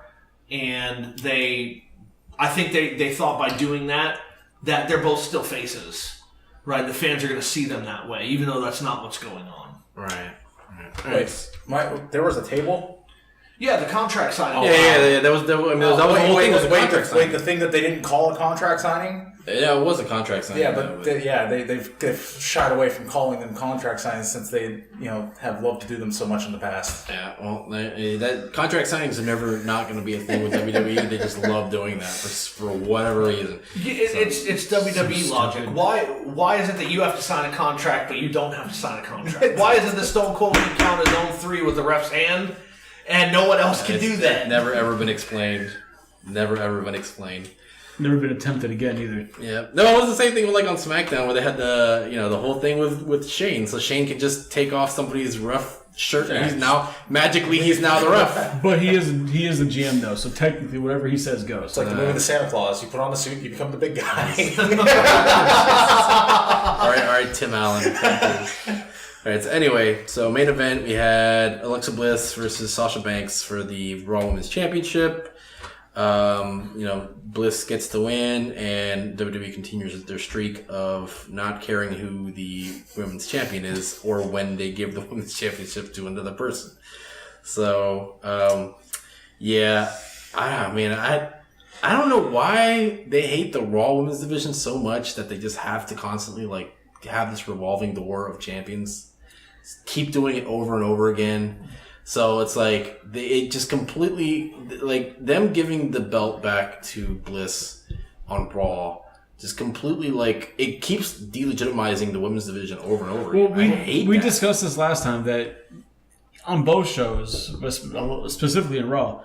and I think they thought by doing that they're both still faces, right? The fans are going to see them that way, even though that's not what's going on. right. Wait, there was a table? Yeah, the contract signing. Yeah. That was the whole thing. Was a contract signing. Wait, the thing that they didn't call a contract signing? Yeah, it was a contract signing. Yeah, but they've shied away from calling them contract signings since they have loved to do them so much in the past. Yeah, well, that contract signings are never not going to be a thing with WWE. They just love doing that for whatever reason. It's WWE logic. Why is it that you have to sign a contract but you don't have to sign a contract? Why is it that Stone Cold can count his own 3 with the ref's hand and no one else can do that? Never ever been explained. Never ever been explained. Never been attempted again either. Yeah, no, it was the same thing with like on SmackDown where they had the whole thing with Shane, so Shane could just take off somebody's rough shirt and he's now the ref. But he is the GM though, so technically whatever he says goes. It's like the movie The Santa Claus. You put on the suit, you become the big guy. all right, Tim Allen. All right. So anyway, so main event we had Alexa Bliss versus Sasha Banks for the Raw Women's Championship. Bliss gets the win, and WWE continues their streak of not caring who the women's champion is or when they give the women's championship to another person. So, I don't know why they hate the Raw Women's division so much that they just have to constantly like have this revolving door of champions. Keep doing it over and over again. So it's like it just completely like them giving the belt back to Bliss on Raw just completely like it keeps delegitimizing the women's division over and over. Well, again. we discussed this last time that on both shows, specifically in Raw,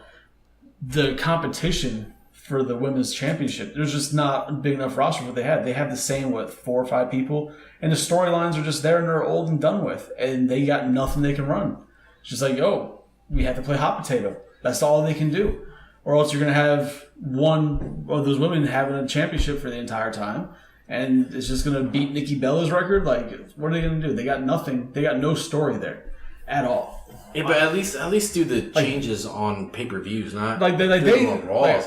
the competition for the women's championship, there's just not a big enough roster for what they had. They have the same 4 or 5 people, and the storylines are just there and they're old and done with, and they got nothing they can run. It's just like, we have to play hot potato. That's all they can do. or else you're going to have one of those women having a championship for the entire time, and it's just going to beat Nikki Bella's record. Like, what are they going to do? They got nothing. They got no story there at all. Yeah, but at least do the changes on pay-per-views, not Like they on Raws.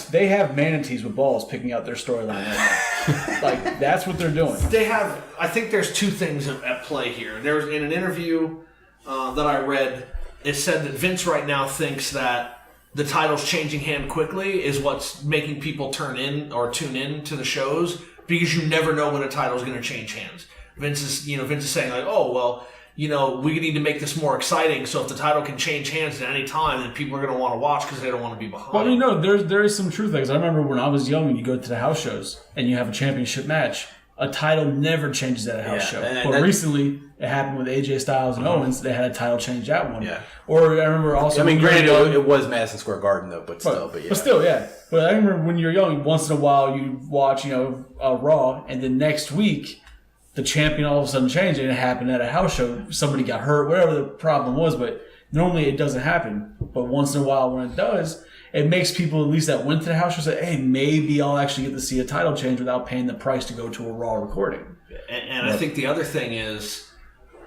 They have manatees with balls picking out their storyline right now. Like, that's what they're doing. I think there's two things at play here. There's in an interview that I read, it said that Vince right now thinks that the title's changing hand quickly is what's making people tune in to the shows, because you never know when a title's going to change hands. Vince is saying like, oh well, we need to make this more exciting. So if the title can change hands at any time, then people are going to want to watch because they don't want to be behind. Well, there is some truth there. Because I remember when I was young, and you go to the house shows and you have a championship match, a title never changes at a house show. But recently, it happened with AJ Styles and Owens. They had a title change at one. Yeah. Or I remember also. Granted, it was Madison Square Garden though, but still. But I remember when you're young, once in a while you watch, Raw, and then next week the champion all of a sudden changed, and it happened at a house show. Somebody got hurt, whatever the problem was, but normally it doesn't happen. But once in a while when it does, it makes people at least that went to the house show say, hey, maybe I'll actually get to see a title change without paying the price to go to a Raw recording. And I think the other thing is,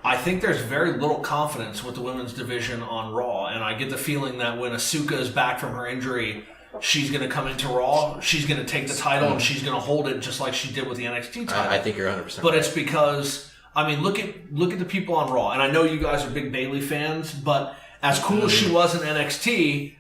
I think there's very little confidence with the women's division on Raw, and I get the feeling that when Asuka is back from her injury, she's going to come into Raw, she's going to take the title, and she's going to hold it just like she did with the NXT title. I think you're 100% But right. It's because, look at the people on Raw, and I know you guys are big Bayley fans, but as cool as she was in NXT,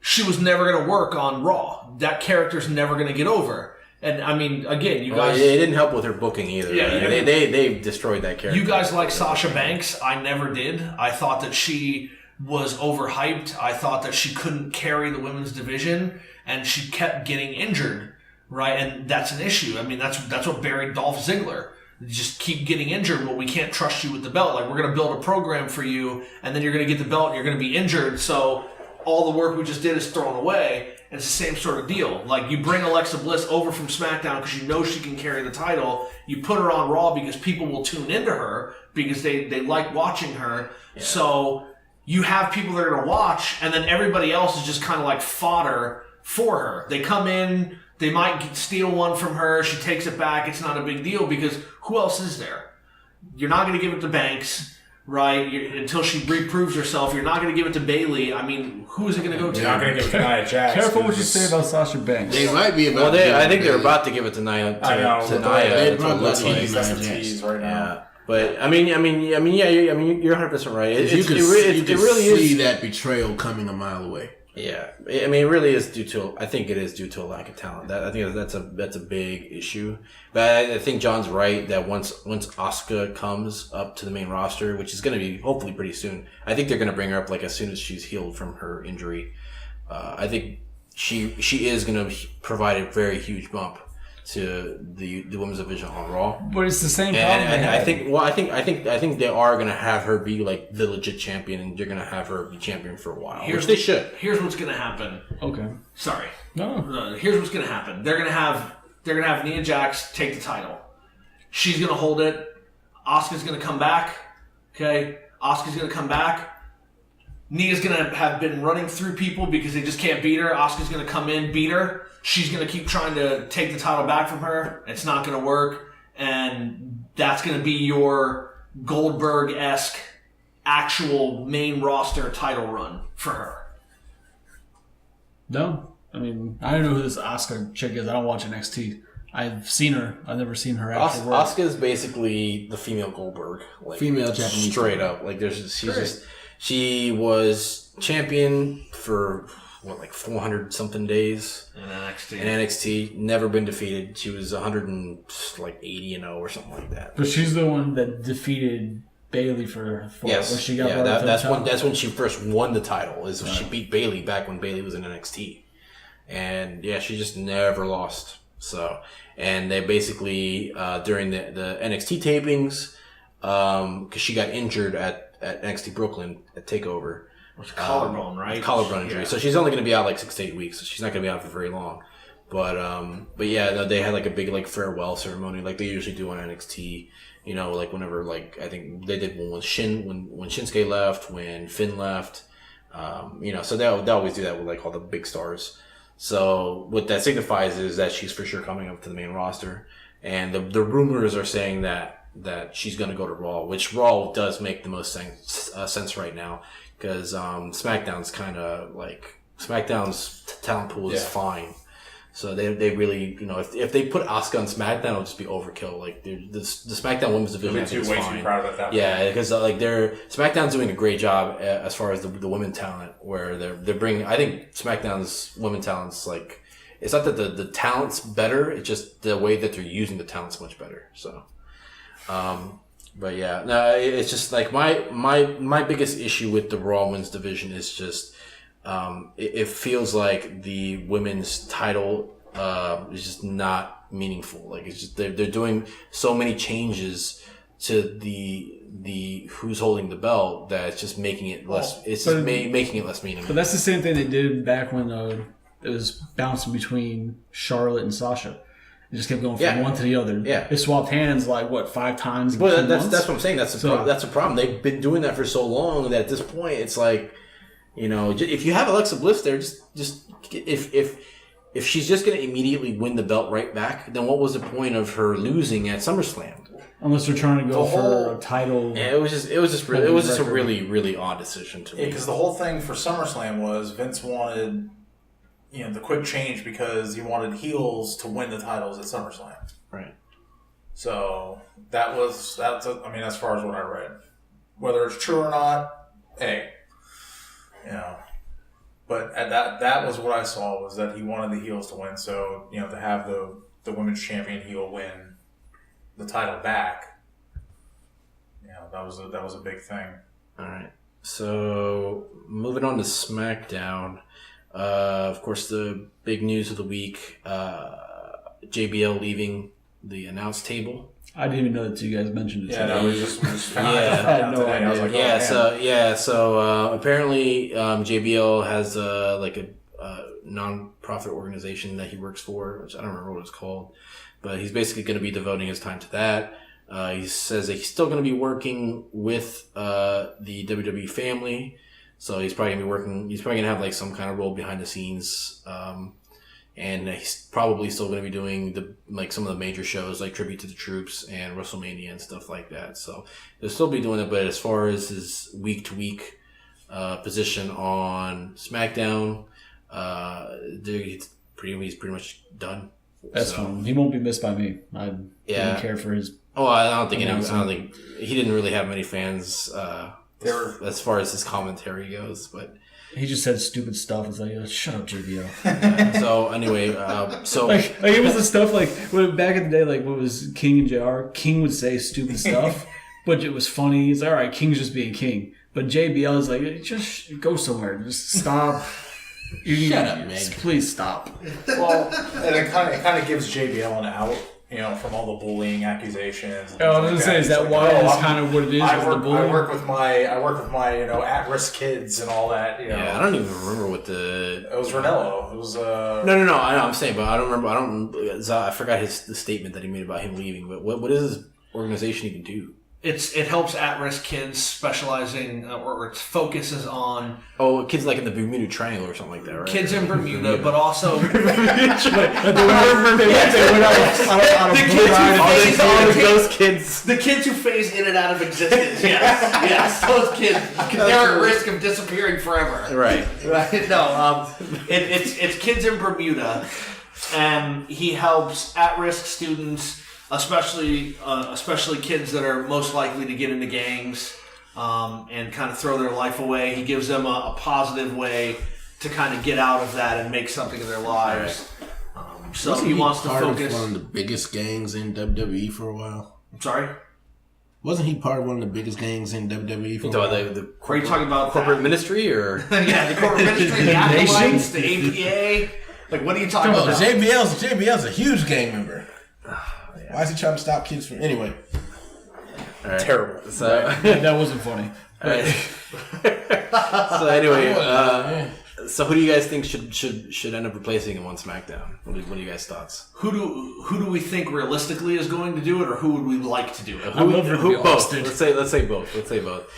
she was never going to work on Raw. That character's never going to get over. And again, you guys... it didn't help with her booking either. Yeah, they destroyed that character. You guys like Sasha Banks. I never did. I thought that she was overhyped. I thought that she couldn't carry the women's division, and she kept getting injured, right? And that's an issue. That's what buried Dolph Ziggler. You just keep getting injured. Well, we can't trust you with the belt. Like, we're going to build a program for you, and then you're going to get the belt, and you're going to be injured. So all the work we just did is thrown away. And it's the same sort of deal. Like, you bring Alexa Bliss over from SmackDown because you know she can carry the title. You put her on Raw because people will tune into her because they like watching her. Yeah. So you have people that are going to watch, and then everybody else is just kind of like fodder for her. They come in, they might steal one from her, she takes it back, it's not a big deal because who else is there? You're not going to give it to Banks, right? Until she reproves herself. You're not going to give it to Bayley. Who is it going to go to? You're not going to give it to Nia Jax. Careful what you say about Sasha Banks. They might be about. I think they're about to give it to Nia. They're That's probably the tease right now. Yeah. But you're 100% right. You can really see is that betrayal coming a mile away. Yeah, it really is due to. I think it is due to a lack of talent. I think that's a big issue. But I think John's right that once Asuka comes up to the main roster, which is going to be hopefully pretty soon, I think they're going to bring her up like as soon as she's healed from her injury. I think she is going to provide a very huge bump to the women's division on Raw. But it's the same problem. And I think they are going to have her be like the legit champion, and they're going to have her be champion for a while. Which they should. Here's what's going to happen. Okay. Sorry. No. Here's what's going to happen. They're going to have Nia Jax take the title. She's going to hold it. Asuka's going to come back. Okay. Asuka's going to come back. Nia's going to have been running through people because they just can't beat her. Asuka's going to come in, beat her. She's going to keep trying to take the title back from her. It's not going to work. And that's going to be your Goldberg-esque actual main roster title run for her. No. I don't know who this Asuka chick is. I don't watch NXT. I've seen her. I've never seen her actually work. Asuka is basically the female Goldberg. Like, female Japanese. Straight up. Like, she was champion for... 400 something days in NXT. In NXT, never been defeated. She was 180-0 or something like that. But she's the one that defeated Bayley for yes. When she got that's when she first won the title. She beat Bayley back when Bayley was in NXT, and she just never lost. So, and they basically during the NXT tapings, because she got injured at NXT Brooklyn at Takeover. Collarbone, right? Collarbone injury. Yeah. So she's only going to be out like 6 to 8 weeks. So she's not going to be out for very long. But they had like a big farewell ceremony like they usually do on NXT. Whenever I think they did one when Shinsuke left, when Finn left. So they'll always do that with like all the big stars. So what that signifies is that she's for sure coming up to the main roster, and the rumors are saying that she's going to go to Raw, which Raw does make the most sense right now because SmackDown's kind of like SmackDown's talent pool is fine. So they really, if they put Asuka on SmackDown, it'll just be overkill. Like the SmackDown Women's Division, I think is fine. Too proud of that. Yeah, because like SmackDown's doing a great job as far as the women talent, where they're bringing. I think SmackDown's women talent's like, it's not that the talent's better, it's just the way that they're using the talent's much better. So, but yeah, no, it's just like my biggest issue with the Raw Women's Division is just. It feels like the women's title is just not meaningful. Like it's just they're doing so many changes to the who's holding the belt that it's just making it less. Making it less meaningful. But that's the same thing they did back when it was bouncing between Charlotte and Sasha. It just kept going from one to the other. Yeah, they swapped hands like 5 times. But that's what I'm saying. That's a problem. They've been doing that for so long that at this point it's like. If you have Alexa Bliss there, just if she's just going to immediately win the belt right back, then what was the point of her losing at SummerSlam? Unless they're trying to go for a title. Yeah, it was just a really, really odd decision to me. Because the whole thing for SummerSlam was Vince wanted, the quick change because he wanted heels to win the titles at SummerSlam. Right. So that's as far as what I read, whether it's true or not, hey. But at that was what I saw was that he wanted the heels to win. So to have the women's champion heel win the title back, that was a big thing. All right. So moving on to SmackDown, of course the big news of the week: JBL leaving the announce table. I didn't even know that you guys mentioned it. Yeah, no, we just found I out had no today. I was idea. like, So apparently JBL has a non-profit organization that he works for, which I don't remember what it's called, but he's basically going to be devoting his time to that. He says that he's still going to be working with the WWE family, so he's probably going to have like some kind of role behind the scenes. And he's probably still going to be doing some of the major shows like Tribute to the Troops and WrestleMania and stuff like that. So he'll still be doing it, but as far as his week-to-week position on SmackDown, he's pretty much done. That's fine. He won't be missed by me. I didn't care for his. Oh, I don't think he didn't really have many fans as far as his commentary goes, but. He just said stupid stuff. It's like, shut up, JBL. So anyway, it was the stuff like when back in the day, like what was King and JR? King would say stupid stuff, but it was funny. It's like, all right, King's just being King, but JBL is like, just go somewhere, just stop. Shut up, man. Please stop. Well, and it kind of gives JBL an out. From all the bullying accusations. I was gonna say, is that why it's kind of what it is? I work with my at-risk kids and all that. Yeah, I don't even remember what it was. Ranello. It was. No. I know. I'm saying, but I don't remember. I forgot the statement that he made about him leaving. But what does his organization even do? It helps at-risk kids specializing, or its focus is on... Oh, kids like in the Bermuda Triangle or something like that, right? Kids in Bermuda, but also... The kids who phase in and out of existence, yes, those kids, they're at risk of disappearing forever. Right. No, it's kids in Bermuda, and he helps at-risk students... Especially kids that are most likely to get into gangs and kind of throw their life away. He gives them a positive way to kind of get out of that and make something of their lives. So he wants to focus. One of the biggest gangs in WWE for a while. I'm sorry? Wasn't he part of one of the biggest gangs in WWE for a while? Are you talking about corporate ministry or? Yeah, the corporate ministry, the Acolytes, the APA. Like, what are you talking about? JBL's a huge gang member. Why is he trying to stop kids from... Anyway. All right. Terrible. So that wasn't funny. All right. So anyway, So who do you guys think should end up replacing him on SmackDown? What are you guys' thoughts? Who do we think realistically is going to do it, or who would we like to do it? Who both? Let's say both.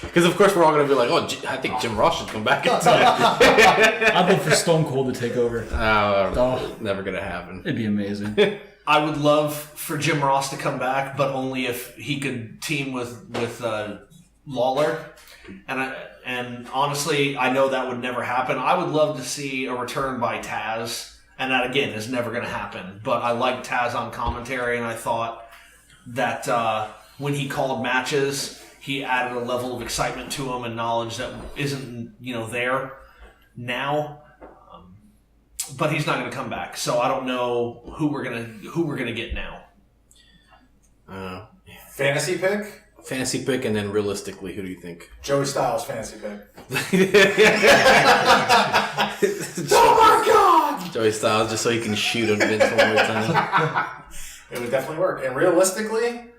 Because of course we're all going to be like, oh, I think Jim Ross should come back. I'd love for Stone Cold to take over. Never going to happen. It'd be amazing. I would love for Jim Ross to come back, but only if he could team with Lawler. And honestly, I know that would never happen. I would love to see a return by Taz, and that again is never going to happen. But I like Taz on commentary, and I thought that when he called matches, he added a level of excitement to them and knowledge that isn't there now. But he's not going to come back, so I don't know who we're gonna get now. Fantasy pick? Fantasy pick, and then realistically, who do you think? Joey Styles, fantasy pick. Oh my God! Joey Styles, just so he can shoot on Vince one more time. It would definitely work. And realistically,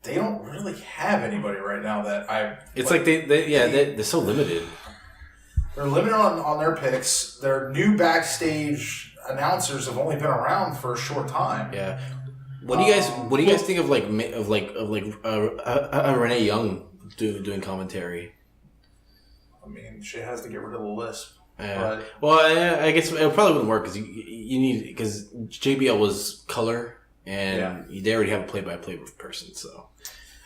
they don't really have anybody right now that I... It's like they're so limited. They're limited on their picks. Their new backstage announcers have only been around for a short time. Yeah. What do you guys think of Renee Young doing commentary? I mean, she has to get rid of the lisp. Yeah. Well, I guess it probably wouldn't work because JBL was color and they already have a play-by-play person. So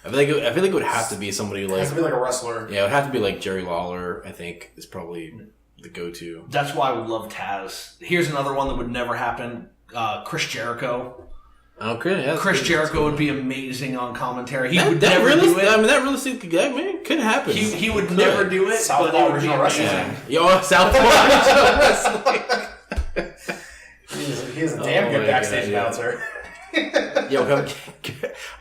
I feel like it would have to be somebody like. It has to be like a wrestler. Yeah, it would have to be like Jerry Lawler. I think is probably the go-to. That's why I would love Taz. Here's another one that would never happen: Chris Jericho. Okay, yeah, Chris Jericho would be amazing on commentary. He would never do it. I mean, that realistically could happen. He would never do it. Southpaw Original Wrestling. Yo, Southpaw Original Wrestling. He is a damn good backstage announcer. Yo,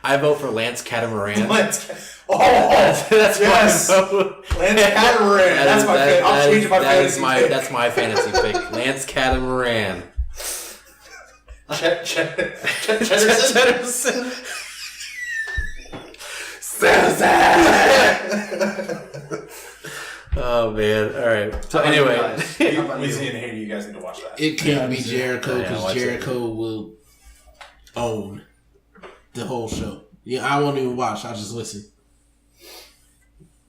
I vote for Lance Catamaran. That's That's yes. my vote. Lance Catamaran. That's my pick. I'm changing my fantasy pick. That's my fantasy pick. Lance Catamaran. Cheddarson. Oh man! All right. So anyway, Weezy and Haiti, you guys need to watch that. It can't be Jericho because watch Jericho will own the whole show. Yeah, I won't even watch. I'll just listen.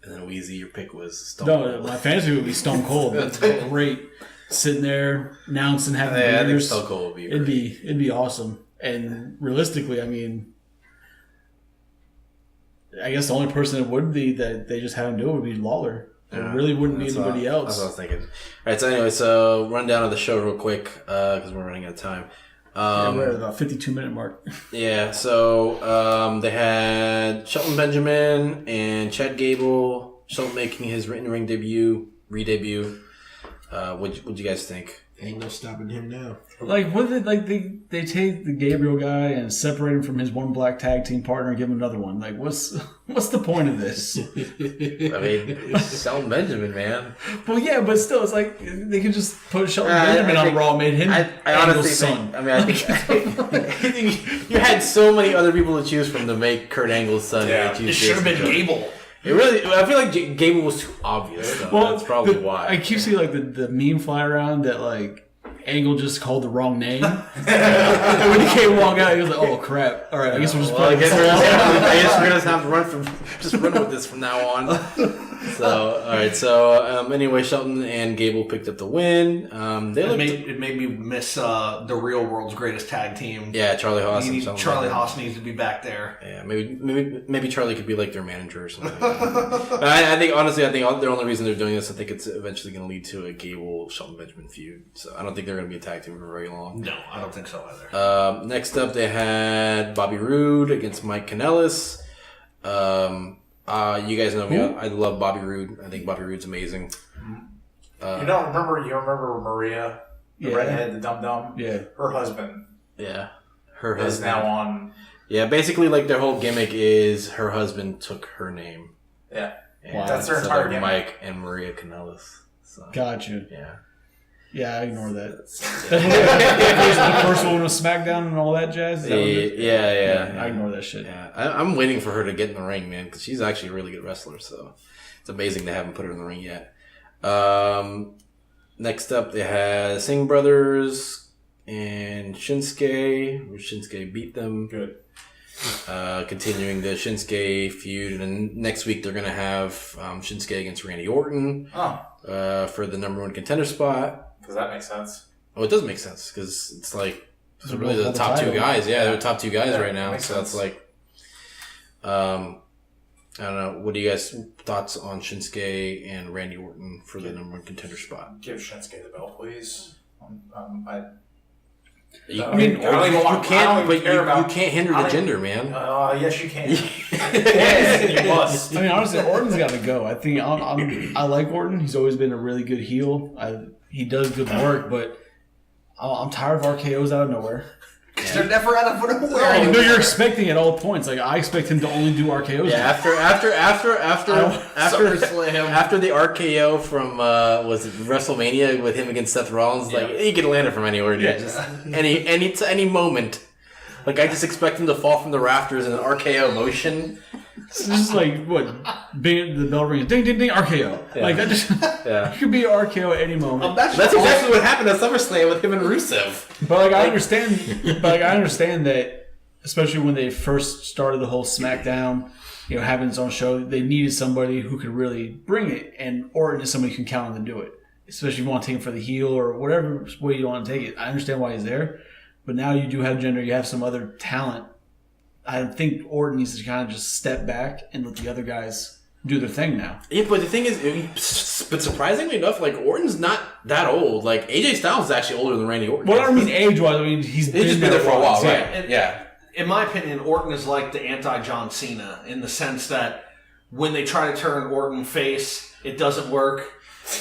And then Weezy, your pick was Stone No, Cold. my fantasy would be Stone Cold. That's great. Sitting there, announcing, having I think beers. Stone Cold would be. It'd be awesome. And realistically, I mean, I guess the only person that would be that they just have him do it would be Lawler. It really wouldn't be anybody else. That's what I was thinking. All right. So anyway, so rundown of the show real quick because we're running out of time. We're at about 52-minute mark. Yeah. So they had Shelton Benjamin and Chad Gable. Shelton making his ring re-debut. What'd you guys think? Ain't no stopping him now. Like, what did they take the Gabriel guy and separate him from his one black tag team partner and give him another one? Like, what's the point of this? I mean, Shelton Benjamin, man. Well, yeah, but still, it's like they could just put Shelton Benjamin on Raw, made him I honestly son. think. I mean, I think you had so many other people to choose from to make Kurt Angle's son. Yeah, It should have been Gable. It really, I feel like Gable was too obvious. Though. Well, that's probably why. I keep seeing like the meme fly around that like Angle just called the wrong name. And when he came walk out, he was like, "Oh crap! All right, I guess we'll just Well, put." I guess we're gonna have to run with this from now on. So, all right. So, anyway, Shelton and Gable picked up the win. It made me miss the real world's greatest tag team. Yeah, Charlie Haas. Charlie Haas needs to be back there. Yeah, maybe Charlie could be like their manager or something. But I think the only reason they're doing this, I think it's eventually going to lead to a Gable Shelton Benjamin feud. So I don't think they're going to be a tag team for very long. No, I don't think so either. Next up, they had Bobby Roode against Mike Kanellis. You guys know me. I love Bobby Roode. I think Bobby Roode's amazing. You remember Maria, the redhead, the dum-dum? Yeah. Her husband. Yeah. Her is husband. now on... Yeah, basically, like, their whole gimmick is her husband took her name. Yeah. And That's their so entire they're gimmick. Mike and Maria Kanellis. So, Gotcha. yeah. Yeah, I ignore that. That's the first one was SmackDown and all that jazz. Is that what it is? Yeah. I ignore that shit. Yeah, I'm waiting for her to get in the ring, man, because she's actually a really good wrestler. So it's amazing they haven't put her in the ring yet. Next up, they had Singh Brothers and Shinsuke. Shinsuke beat them. Good. Continuing the Shinsuke feud. And then next week, they're going to have Shinsuke against Randy Orton for the number 1 contender spot. Because that makes sense. Oh, it does make sense because it's like those are really the top 2 guys. Yeah, they're the top 2 guys right now. So it's like, I don't know. What do you guys thoughts on Shinsuke and Randy Orton for the number 1 contender spot? Give Shinsuke the belt, please. You can't hinder the gender, man. Yes, you can. Yes, you must. I mean, honestly, Orton's got to go. I think I like Orton. He's always been a really good heel. He does good work, but I'm tired of RKO's out of nowhere. Because they're never out of nowhere. No, you're expecting at all points. Like I expect him to only do RKO's. Yeah, after the RKO from was it WrestleMania with him against Seth Rollins, like he could land it from anywhere, dude. Just any moment. Like I just expect him to fall from the rafters in an RKO motion. It's just like what the bell rings, ding ding ding, RKO. Yeah. Like that just it could be an RKO at any moment. That's exactly what happened at SummerSlam with him and Rusev. But I understand that, especially when they first started the whole SmackDown, having its own show, they needed somebody who could really bring it, and Orton is somebody who can count on to do it. Especially if you want to take him for the heel or whatever way you want to take it. I understand why he's there, but now you do have gender, you have some other talent. I think Orton needs to kind of just step back and let the other guys do their thing now. Yeah, but the thing is, but surprisingly enough, like Orton's not that old. Like AJ Styles is actually older than Randy Orton. Well, I don't mean age-wise. I mean he's just been there for a while, right? And, yeah. In my opinion, Orton is like the anti-John Cena in the sense that when they try to turn Orton face, it doesn't work.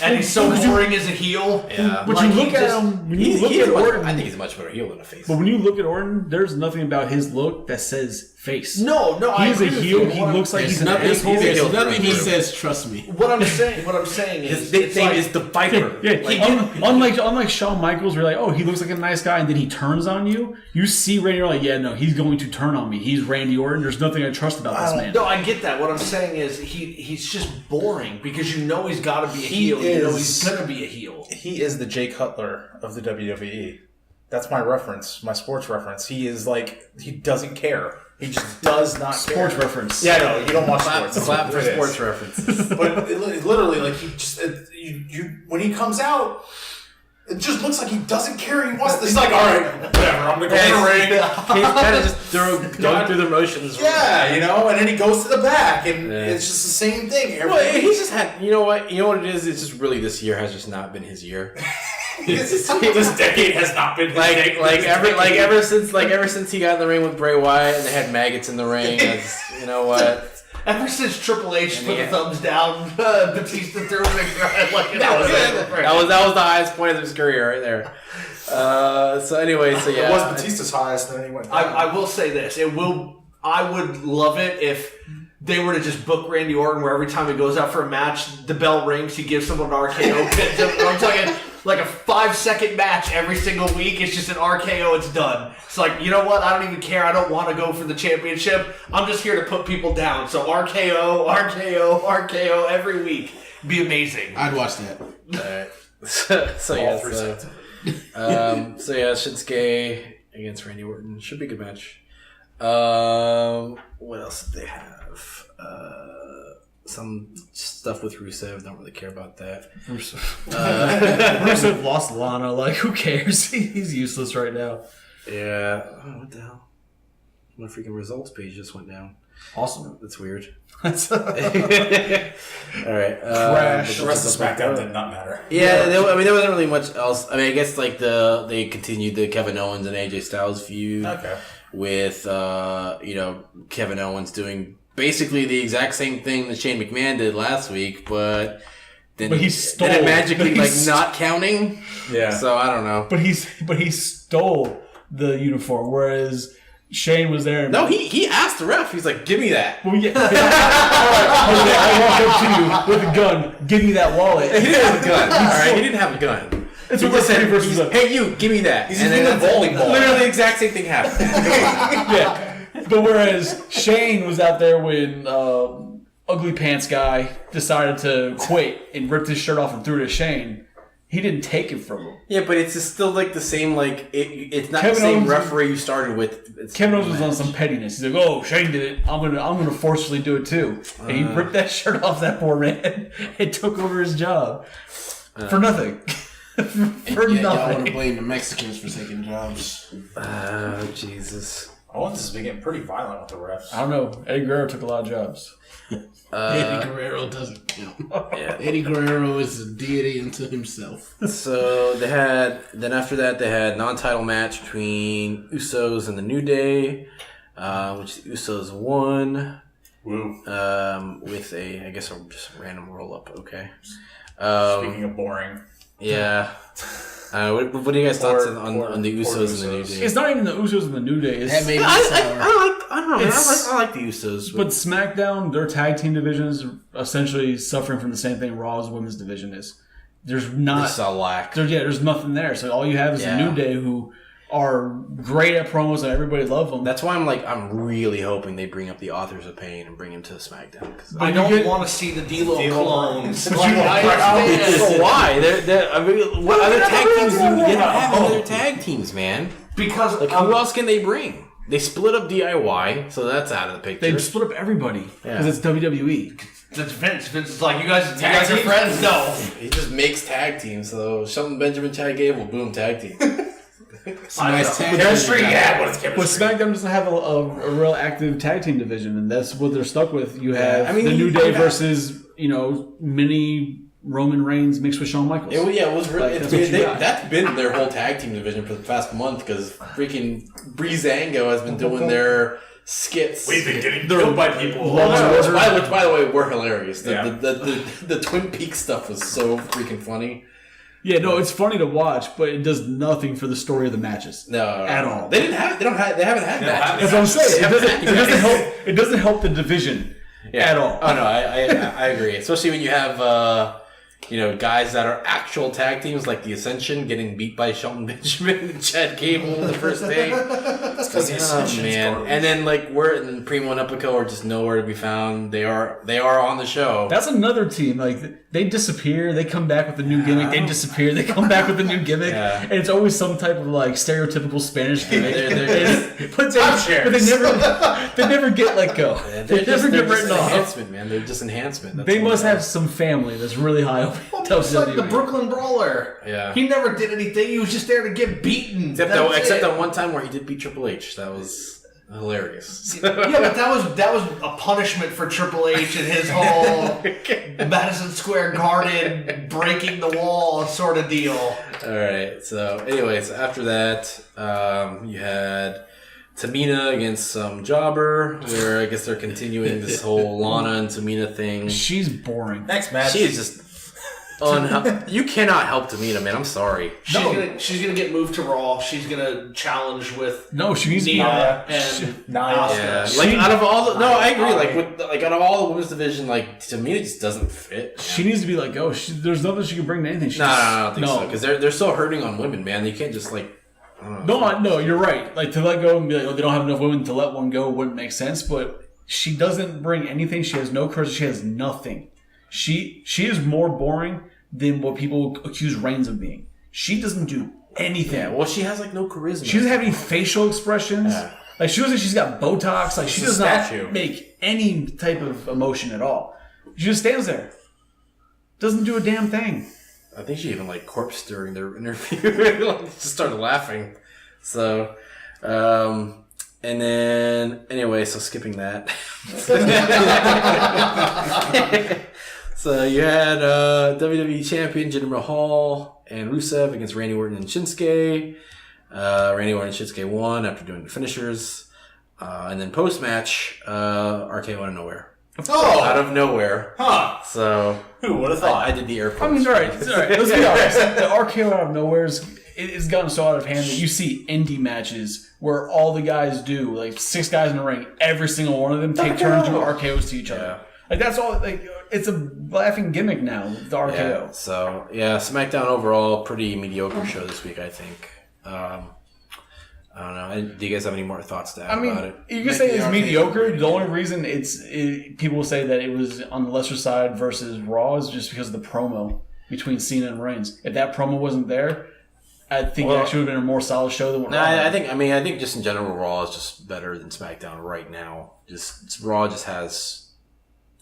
And he's so boring as a heel. Yeah. But you look at him, when you look at Orton, I think he's a much better heel than a face. but when you look at Orton, there's nothing about his look that says face. No, He's a heel. He looks like he's an asshole. There's nothing he says, trust me. What I'm saying is His nickname is the Viper. Unlike Shawn Michaels, where like, he looks like a nice guy, and then he turns on you. You see Randy, you're like, no, he's going to turn on me. He's Randy Orton. There's nothing I trust about this man. No, I get that. What I'm saying is he's just boring because he's got to be a heel. He's going to be a heel. He is the Jay Cutler of the WWE. That's my reference, my sports reference. He is like, he doesn't care. He just does not care. Sports reference. Yeah, no, you don't watch sports. Clap for sports references. But literally, like, he just, when he comes out, it just looks like he doesn't care. He wants. He's like, all right, whatever. I'm gonna go in the ring. He's kind of just going through the motions. Yeah, and then he goes to the back, and it's just the same thing. Well, he's just had. You know what it is? It's just really this year has just not been his year. This decade has not been ever since he got in the ring with Bray Wyatt and they had maggots in the ring. You know what? Ever since Triple H put the thumbs down, Batista threw him like that was the highest point of his career right there. So anyway, it was Batista's highest, and then he went down. I will say this: I would love it if they were to just book Randy Orton, where every time he goes out for a match, the bell rings, he gives someone an RKO. I'm talking like a 5-second match every single week. It's just an RKO. It's done. It's like, you know what? I don't even care. I don't want to go for the championship. I'm just here to put people down. So RKO, RKO, RKO every week. Be amazing. I'd watch that. Alright. So Shinsuke against Randy Orton. Should be a good match. What else did they have? Some stuff with Rusev. Don't really care about that. Rusev lost Lana. Like, who cares? He's useless right now. Yeah. Oh, what the hell? My freaking results page just went down. Awesome. That's weird. All right. Crash. The rest of SmackDown did not matter. Yeah, there wasn't really much else. I mean, I guess like they continued the Kevin Owens and AJ Styles feud. Okay. With Kevin Owens doing basically the exact same thing that Shane McMahon did last week, but he stole. Then it magically not counting. Yeah. So I don't know. But he stole the uniform, whereas Shane was there. No, he asked the ref. He's like, "Give me that." Well, yeah. I walk up to you with a gun. Give me that wallet. He didn't have a gun. All right, he didn't have a gun. It's what said versus hey, you, give me that. He's in the volleyball. Literally the exact same thing happened. Yeah. But whereas Shane was out there when Ugly Pants guy decided to quit and ripped his shirt off and threw it at Shane, He didn't take it from him. Yeah, but it's just still like the same. Like it's not Kevin the same Owens- referee you started with. It's Kevin Owens was on some pettiness. He's like, "Oh, Shane did it. I'm gonna forcefully do it too." And he ripped that shirt off that poor man and took over his job for nothing. For Y'all want to nothing. blame the Mexicans for taking jobs. Oh, Jesus. Owens has been getting pretty violent with the refs. I don't know. Eddie Guerrero took a lot of jobs. Eddie Guerrero doesn't count. Yeah. Eddie Guerrero is a deity unto himself. So after that they had non-title match between Usos and the New Day, which the Usos won. Woo. With I guess a just random roll up. Okay. Speaking of boring. Yeah. What are you guys' thoughts on the Usos and the New Day? It's not even the Usos and the New Day. It's, That made me I sour. don't know. Man. It's- I like the Usos, but SmackDown, their tag team division is essentially suffering from the same thing Raw's women's division is. There's not. it's a lack. There's nothing there. So all you have is Yeah. the New Day, who are great at promos and everybody loves them. That's why I'm really hoping they bring up the Authors of Pain and bring him to SmackDown. 'Cause I you don't get- want to see the D'Lo D'Lo clones. clones. So why? I mean, what other tag teams do you don't have any other tag teams, man? Because Like, who else can they bring? They split up DIY, so that's out of the picture. They split up everybody because Yeah. it's WWE. it's Vince. Vince is like, you guys are teams? friends? No. He just makes tag teams. So Shelton Benjamin, Chad Gable, boom, tag team. It's a nice tag Chemistry, team. yeah, but it's But chemistry. SmackDown doesn't have a real active tag team division, and that's what they're stuck with. You have I mean, the New you Day have- versus mini Roman Reigns mixed with Shawn Michaels. It was really. Like, that's what you got. That's been their whole tag team division for the past month because freaking Breezango has been doing their skits. We've been getting killed by people. Which, by the way, were hilarious. Yeah. The Twin Peaks stuff was so freaking funny. Yeah, no, it's funny to watch, but it does nothing for the story of the matches. No, At all. They didn't have. They don't have. They haven't had matches. That's what I'm saying. They haven't had- help. It doesn't help the division at all. Oh no, I agree. Especially when you have guys that are actual tag teams like the Ascension getting beat by Shelton Benjamin and Chad Gable the first day. That's because the Oh Ascension's man! garbage. And then and Primo and Epico are just nowhere to be found. They are on the show. That's another team. Like, they disappear, they come back with a new gimmick. They disappear, they come back with a new gimmick, Yeah. and it's always some type of like stereotypical Spanish gimmick. but Timeshares. they never get let go. They never get written off. enhancement, man. They're just enhancement. That's They all must they have are. some family that's really high up in It's like the WWE. Brooklyn Brawler. Yeah. He never did anything. He was just there to get beaten. Except That's it. that one time where he did beat Triple H. That was hilarious. Yeah, but that was a punishment for Triple H and his whole Madison Square Garden breaking the wall sort of deal. All right. So, anyways, after that, you had Tamina against some jobber, where I guess they're continuing this whole Lana and Tamina thing. She's boring. Next match. She is just you cannot help Tamina, man. I'm sorry. She's gonna get moved to Raw. She's gonna challenge with No, she needs to be. Nia Nia. and Nia. Asuka. Yeah, She- like out of all the I agree. Alright. Out of all the women's division, like Tamina just doesn't fit. She needs to be like, there's nothing she can bring to anything. She No, just- I don't think so. Because they're still hurting on women, man. You can't just I don't know. No, you're right. Like, to let go and be like, oh, they don't have enough women to let one go wouldn't make sense. But she doesn't bring anything. She has no charisma. She has nothing. She is more boring than what people accuse Reigns of being. She doesn't do anything. Yeah, well, she has no charisma. She doesn't have any facial expressions. Yeah. Like, she doesn't. She's got Botox. Like, she She's does a not statue. make any type of emotion at all. She just stands there. Doesn't do a damn thing. I think she even corpsed during their interview. Just started laughing. So, and then anyway, so skipping that. So you had WWE Champion Jinder Mahal and Rusev against Randy Orton and Shinsuke. Randy Orton and Shinsuke won after doing the finishers. And then post match, RKO out of nowhere. Oh! Out of nowhere. Huh. So Who would have thought? I did the air quotes. I mean, all right. Let's be honest. The RKO out of nowhere it's gotten so out of hand that you see indie matches where all the guys do, like 6 guys in the ring, every single one of them take turns doing RKOs to each other. Yeah. Like, that's all. Like, it's a laughing gimmick now, the RKO. Yeah, so, SmackDown overall, pretty mediocre show this week, I think. I don't know. Do you guys have any more thoughts to add I mean, about it? you can say it's RKO. mediocre. The only reason people say that it was on the lesser side versus Raw is just because of the promo. between Cena and Reigns. If that promo wasn't there, I think it actually would have been a more solid show than what Raw had. I think just in general, Raw is just better than SmackDown right now. Raw just has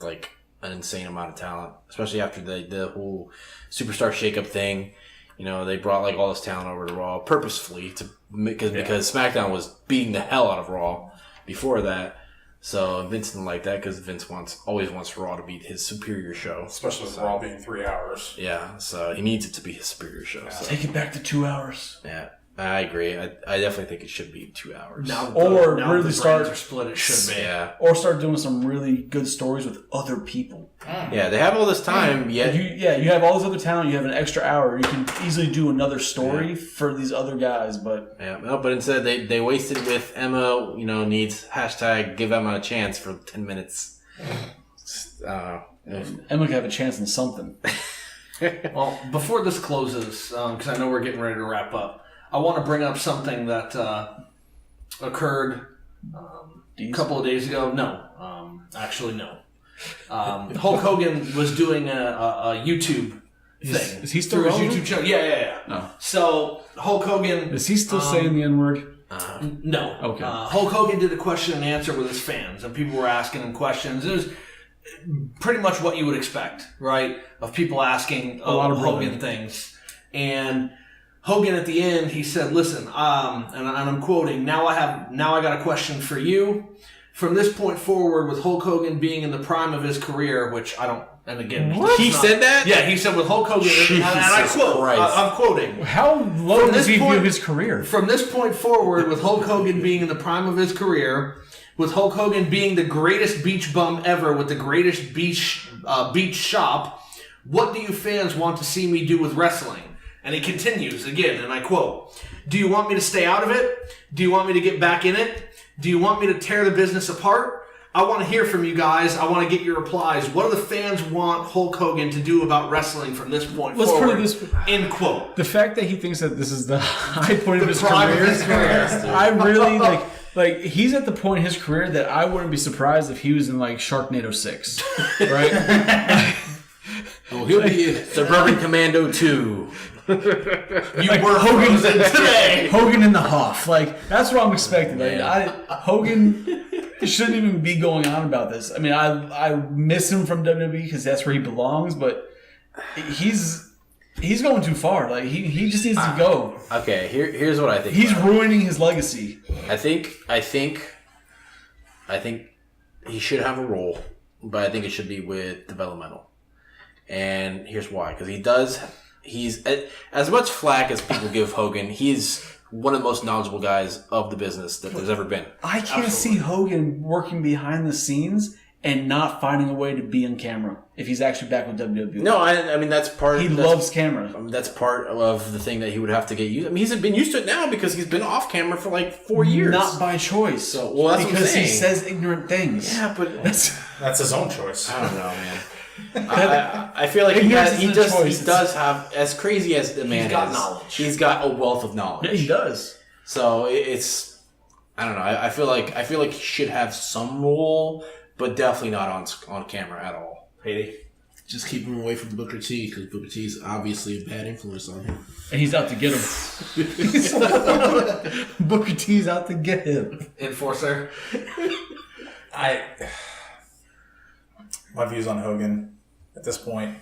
like an insane amount of talent, especially after the whole superstar shakeup thing. You know, they brought like all this talent over to Raw purposefully because SmackDown was beating the hell out of Raw before that. So Vince didn't like that because Vince always wants Raw to be his superior show. Especially with Raw being 3 hours. Yeah, so he needs it to be his superior show. Yeah. So. Take it back to 2 hours. Yeah, I agree. I definitely think it should be 2 hours. Now Really start are split. It should be. Yeah, or start doing some really good stories with other people. Yeah, they have all this time. Yet you have all this other talent. You have an extra hour. You can easily do another story for these other guys. But but instead they wasted with Emma. You know, needs # give Emma a chance for 10 minutes. Emma could have a chance in something. Well, before this closes, because I know we're getting ready to wrap up, I want to bring up something that occurred a couple of days ago. No, actually no. Hulk Hogan was doing a YouTube thing. Is he still through his relevant? YouTube channel? Yeah. No. So Hulk Hogan Is he still saying the N-word? No. Okay. Hulk Hogan did a question and answer with his fans, and people were asking him questions. It was pretty much what you would expect, right? Of people asking A lot of Hogan things. And Hogan at the end, he said, "Listen, and I'm quoting, now I got a question for you. From this point forward, with Hulk Hogan being in the prime of his career," which I don't, and again, he said that? Yeah, he said with Hulk Hogan, and I quote, I'm quoting. How low does he view his career? From this point forward, with Hulk Hogan being in the prime of his career, with Hulk Hogan being the greatest beach bum ever with the greatest beach shop, what do you fans want to see me do with wrestling? And he continues again, and I quote, "Do you want me to stay out of it? Do you want me to get back in it? Do you want me to tear the business apart? I want to hear from you guys. I want to get your replies. What do the fans want Hulk Hogan to do about wrestling from this point forward?" Let's put it this way. End quote. The fact that he thinks that this is the high point of his prime of career, his career. I really like he's at the point in his career that I wouldn't be surprised if he was in like Sharknado 6, right? Well, he'll be in Suburban Commando 2. You were Hogan today. Hogan in the Hoff, like that's what I'm expecting. Like Hogan shouldn't even be going on about this. I mean, I miss him from WWE because that's where he belongs, but he's going too far. Like he just needs to go. Okay, here's what I think. He's ruining his legacy. I think he should have a role, but I think it should be with developmental. And here's why: because he's as much flack as people give Hogan. He's one of the most knowledgeable guys of the business that there's ever been. I can't see Hogan working behind the scenes and not finding a way to be on camera if he's actually back with WWE. No, I mean that's part. He loves camera. That's part of the thing that he would have to get used. I mean, he's been used to it now because he's been off camera for like 4 years. Not by choice. So, well, that's because what I'm he saying. says ignorant things. Yeah, but That's his own choice. I don't know, man. I feel like he does have, as crazy as the man got is, knowledge. he's got a wealth of knowledge. Yeah, he does. So it's, I don't know. I feel like he should have some role, but definitely not on camera at all. Haiti. Just keep him away from Booker T, because Booker T is obviously a bad influence on him. And he's out to get him. Booker T's out to get him. Enforcer. My views on Hogan at this point,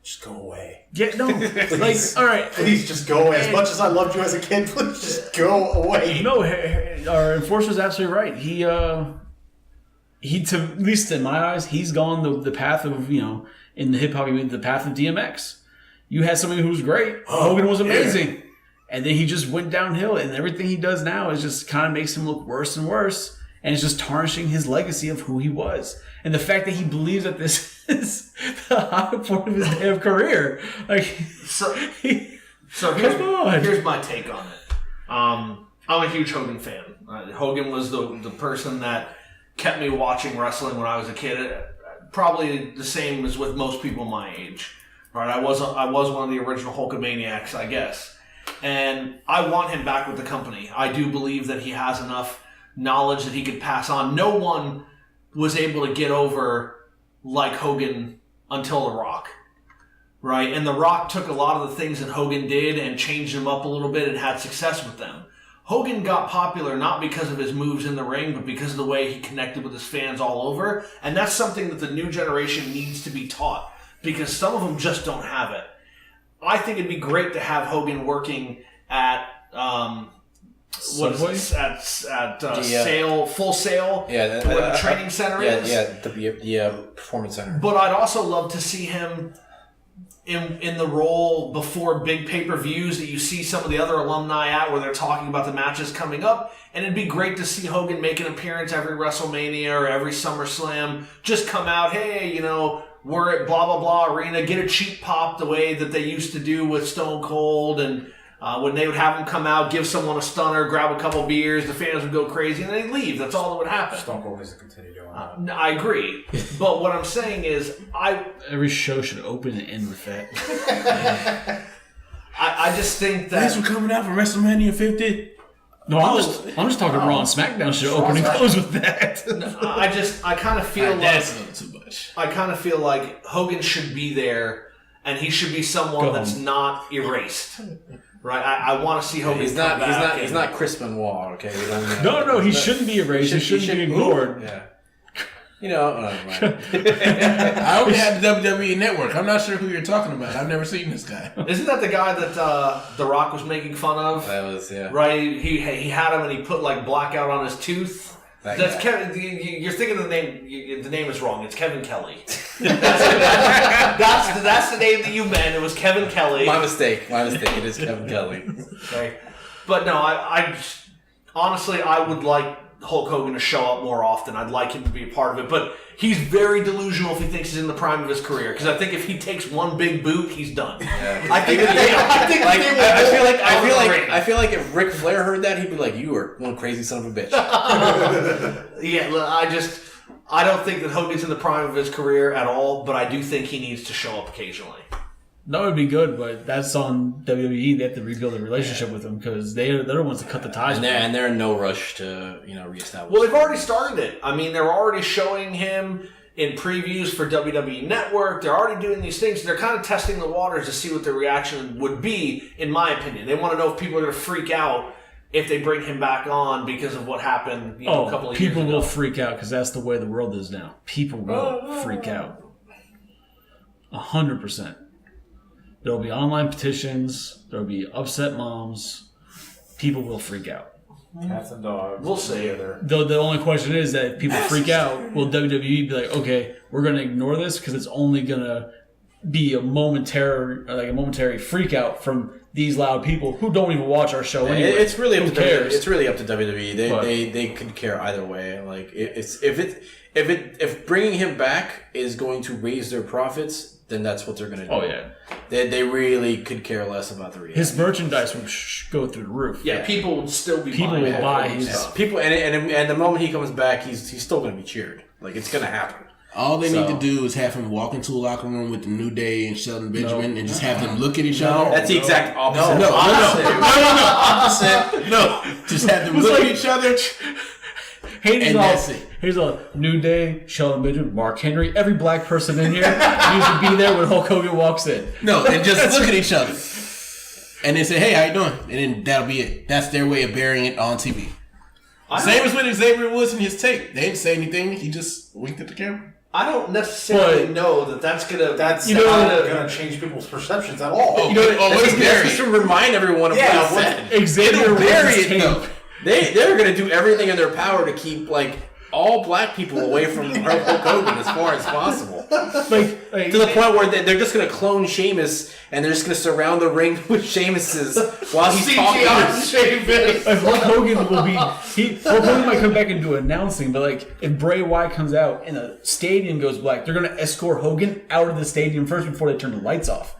just go away. Yeah, no. Like, all right. Please just go away. As much as I loved you as a kid, please just go away. No, our enforcer's absolutely right. He to at least in my eyes, he's gone the path of, in the hip hop, the path of DMX. You had somebody who was great. Hogan was amazing. Yeah. And then he just went downhill, and everything he does now is just kind of makes him look worse and worse. And it's just tarnishing his legacy of who he was. And the fact that he believes that this is the high point of his damn career. Like, here's my take on it. I'm a huge Hogan fan. Hogan was the person that kept me watching wrestling when I was a kid. Probably the same as with most people my age. Right? I was one of the original Hulkamaniacs, I guess. And I want him back with the company. I do believe that he has enough knowledge that he could pass on. No one was able to get over like Hogan until The Rock. right? And The Rock took a lot of the things that Hogan did and changed them up a little bit and had success with them. Hogan got popular not because of his moves in the ring, but because of the way he connected with his fans all over. And that's something that the new generation needs to be taught, because some of them just don't have it. I think it'd be great to have Hogan working at Full Sail, where the training center is. The performance center. But I'd also love to see him in the role before big pay-per-views that you see some of the other alumni at, where they're talking about the matches coming up. And it'd be great to see Hogan make an appearance every WrestleMania or every SummerSlam. Just come out, hey, you know, we're at blah, blah, blah arena, get a cheap pop the way that they used to do with Stone Cold. And when they would have him come out, give someone a stunner, grab a couple beers, the fans would go crazy, and they'd leave. That's all that would happen. Stone Cold needs to continue doing that. I agree. But what I'm saying is, every show should open and end with that. I just think that... Thanks for coming out for WrestleMania 50. No, I'm just talking Raw and SmackDown should open and close with that. I kind of feel like... That's a little too much. I kind of feel like Hogan should be there, and he should be someone that's not erased. Right, I want to see Hogan. He's not Chris Benoit. Okay. No, he shouldn't be erased. He shouldn't be ignored. Yeah. You know, I only have the WWE Network. I'm not sure who you're talking about. I've never seen this guy. Isn't that the guy that The Rock was making fun of? That was, yeah. Right, he had him and he put like blackout on his tooth. That's Kevin. You're thinking the name. The name is wrong. It's Kevin Kelly. That's the name that you meant. It was Kevin Kelly. My mistake. It is Kevin Kelly. Okay, but no, I honestly I would like Hulk Hogan to show up more often. I'd like him to be a part of it, but he's very delusional if he thinks he's in the prime of his career. Because I think if he takes one big boot, he's done. Yeah. I feel like if Ric Flair heard that, he'd be like, "You are one crazy son of a bitch." Yeah, I don't think that Hogan's in the prime of his career at all, but I do think he needs to show up occasionally. That would be good, but that's on WWE. They have to rebuild a relationship with him because they're the ones that cut the ties. And they're in no rush to reestablish. Well, they've already started it. I mean, they're already showing him in previews for WWE Network. They're already doing these things. They're kind of testing the waters to see what the reaction would be, in my opinion. They want to know if people are going to freak out if they bring him back on because of what happened a couple of years ago. People will freak out because that's the way the world is now. People will freak out. 100%. There will be online petitions. There will be upset moms. People will freak out. Cats and dogs. We'll see. The only question is that if people freak out, will WWE be like, okay, we're going to ignore this because it's only going to be a momentary freak out from these loud people who don't even watch our show anyway. It's really up to WWE. It's really up to WWE. They could care either way. Like if bringing him back is going to raise their profits, then that's what they're going to do. Oh yeah, they really could care less about the reaction. His merchandise would go through the roof. Yeah, people would still be. People will buy his stuff. People, and the moment he comes back, he's still going to be cheered. Like it's going to happen. All they need to do is have him walk into a locker room with the New Day and Shelton Benjamin and just have them look at each other. That's the exact opposite. No. Opposite. No. Just have them look at each other. That's it. Here's a New Day, Shelton Benjamin, Mark Henry. Every black person in here needs to be there when Hulk Hogan walks in. No, and just look at each other. And they say, hey, how you doing? And then that'll be it. That's their way of burying it on TV. Same as with Xavier Woods in his tape. They didn't say anything. He just winked at the camera. I don't necessarily know that's gonna change people's perceptions at all. Just to remind everyone of what he said. Xavier Woods. They're going to do everything in their power to keep all black people away from Hulk Hogan as far as possible. To the point where they're just going to clone Sheamus and they're just going to surround the ring with Sheamus's while he's talking. Hulk Hogan Hulk Hogan might come back and do announcing, but if Bray Wyatt comes out and the stadium goes black, they're going to escort Hogan out of the stadium first before they turn the lights off.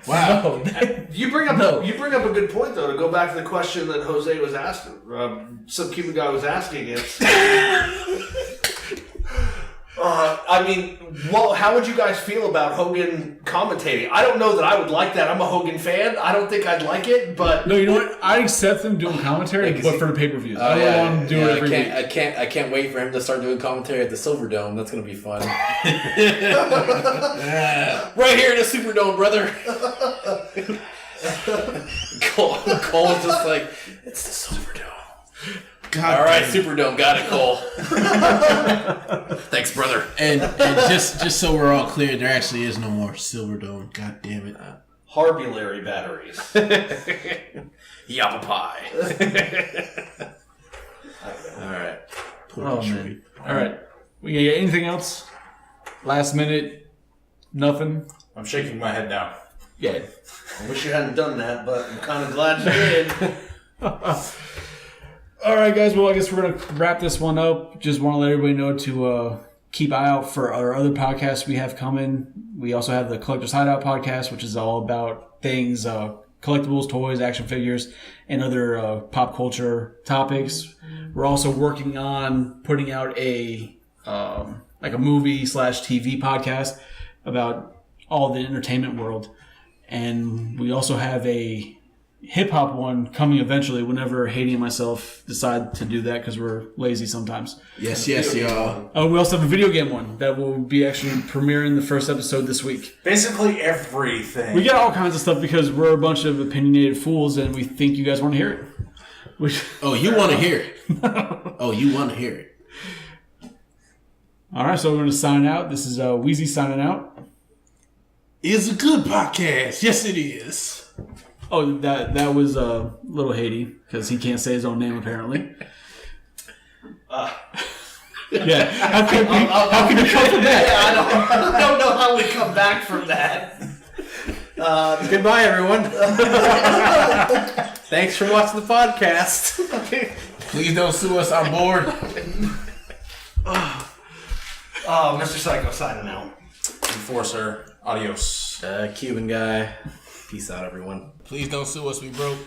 Wow. No. You bring up a good point though. To go back to the question that Jose was asking, some Cuban guy was asking it. I mean, well, how would you guys feel about Hogan commentating? I don't know that I would like that. I'm a Hogan fan. I don't think I'd like it, but No, you know what? I accept them doing commentary, but for the pay-per-views. I don't want him to do it every week. I can't wait for him to start doing commentary at the Silverdome. That's gonna be fun. Right here in the Superdome, brother. Cole's just like, it's the Silverdome. God all right, damn. Superdome, got it, Cole. Thanks, brother. And just so we're all clear, there actually is no more Silverdome. God damn it. Harbulary batteries. Yappa pie. All right. Poor Oh, Detroit. man. All right. We got anything else? Last minute? Nothing? I'm shaking my head now. Yeah. I wish you hadn't done that, but I'm kind of glad you did. All right, guys. Well, I guess we're going to wrap this one up. Just want to let everybody know to keep eye out for our other podcasts we have coming. We also have the Collector's Hideout podcast, which is all about things, collectibles, toys, action figures, and other pop culture topics. We're also working on putting out a movie/TV podcast about all the entertainment world. And we also have a hip-hop one coming eventually whenever Haiti and myself decide to do that because we're lazy sometimes. Yes, y'all. Oh, we also have a video game one that will be actually premiering the first episode this week. Basically everything. We got all kinds of stuff because we're a bunch of opinionated fools and we think you guys want to hear it. Oh, you want to hear it. Oh, you want to hear it. All right, so we're going to sign out. This is Wheezy signing out. It's a good podcast. Yes, it is. Oh, that was Little Haiti because he can't say his own name apparently. Yeah, how can you come from that? Yeah, I don't know how we come back from that. Goodbye, everyone. Thanks for watching the podcast. Please don't sue us. I'm bored. Oh, Mr. Psycho signing out. Enforcer. Adios. Cuban guy. Peace out, everyone. Please don't sue us. We broke.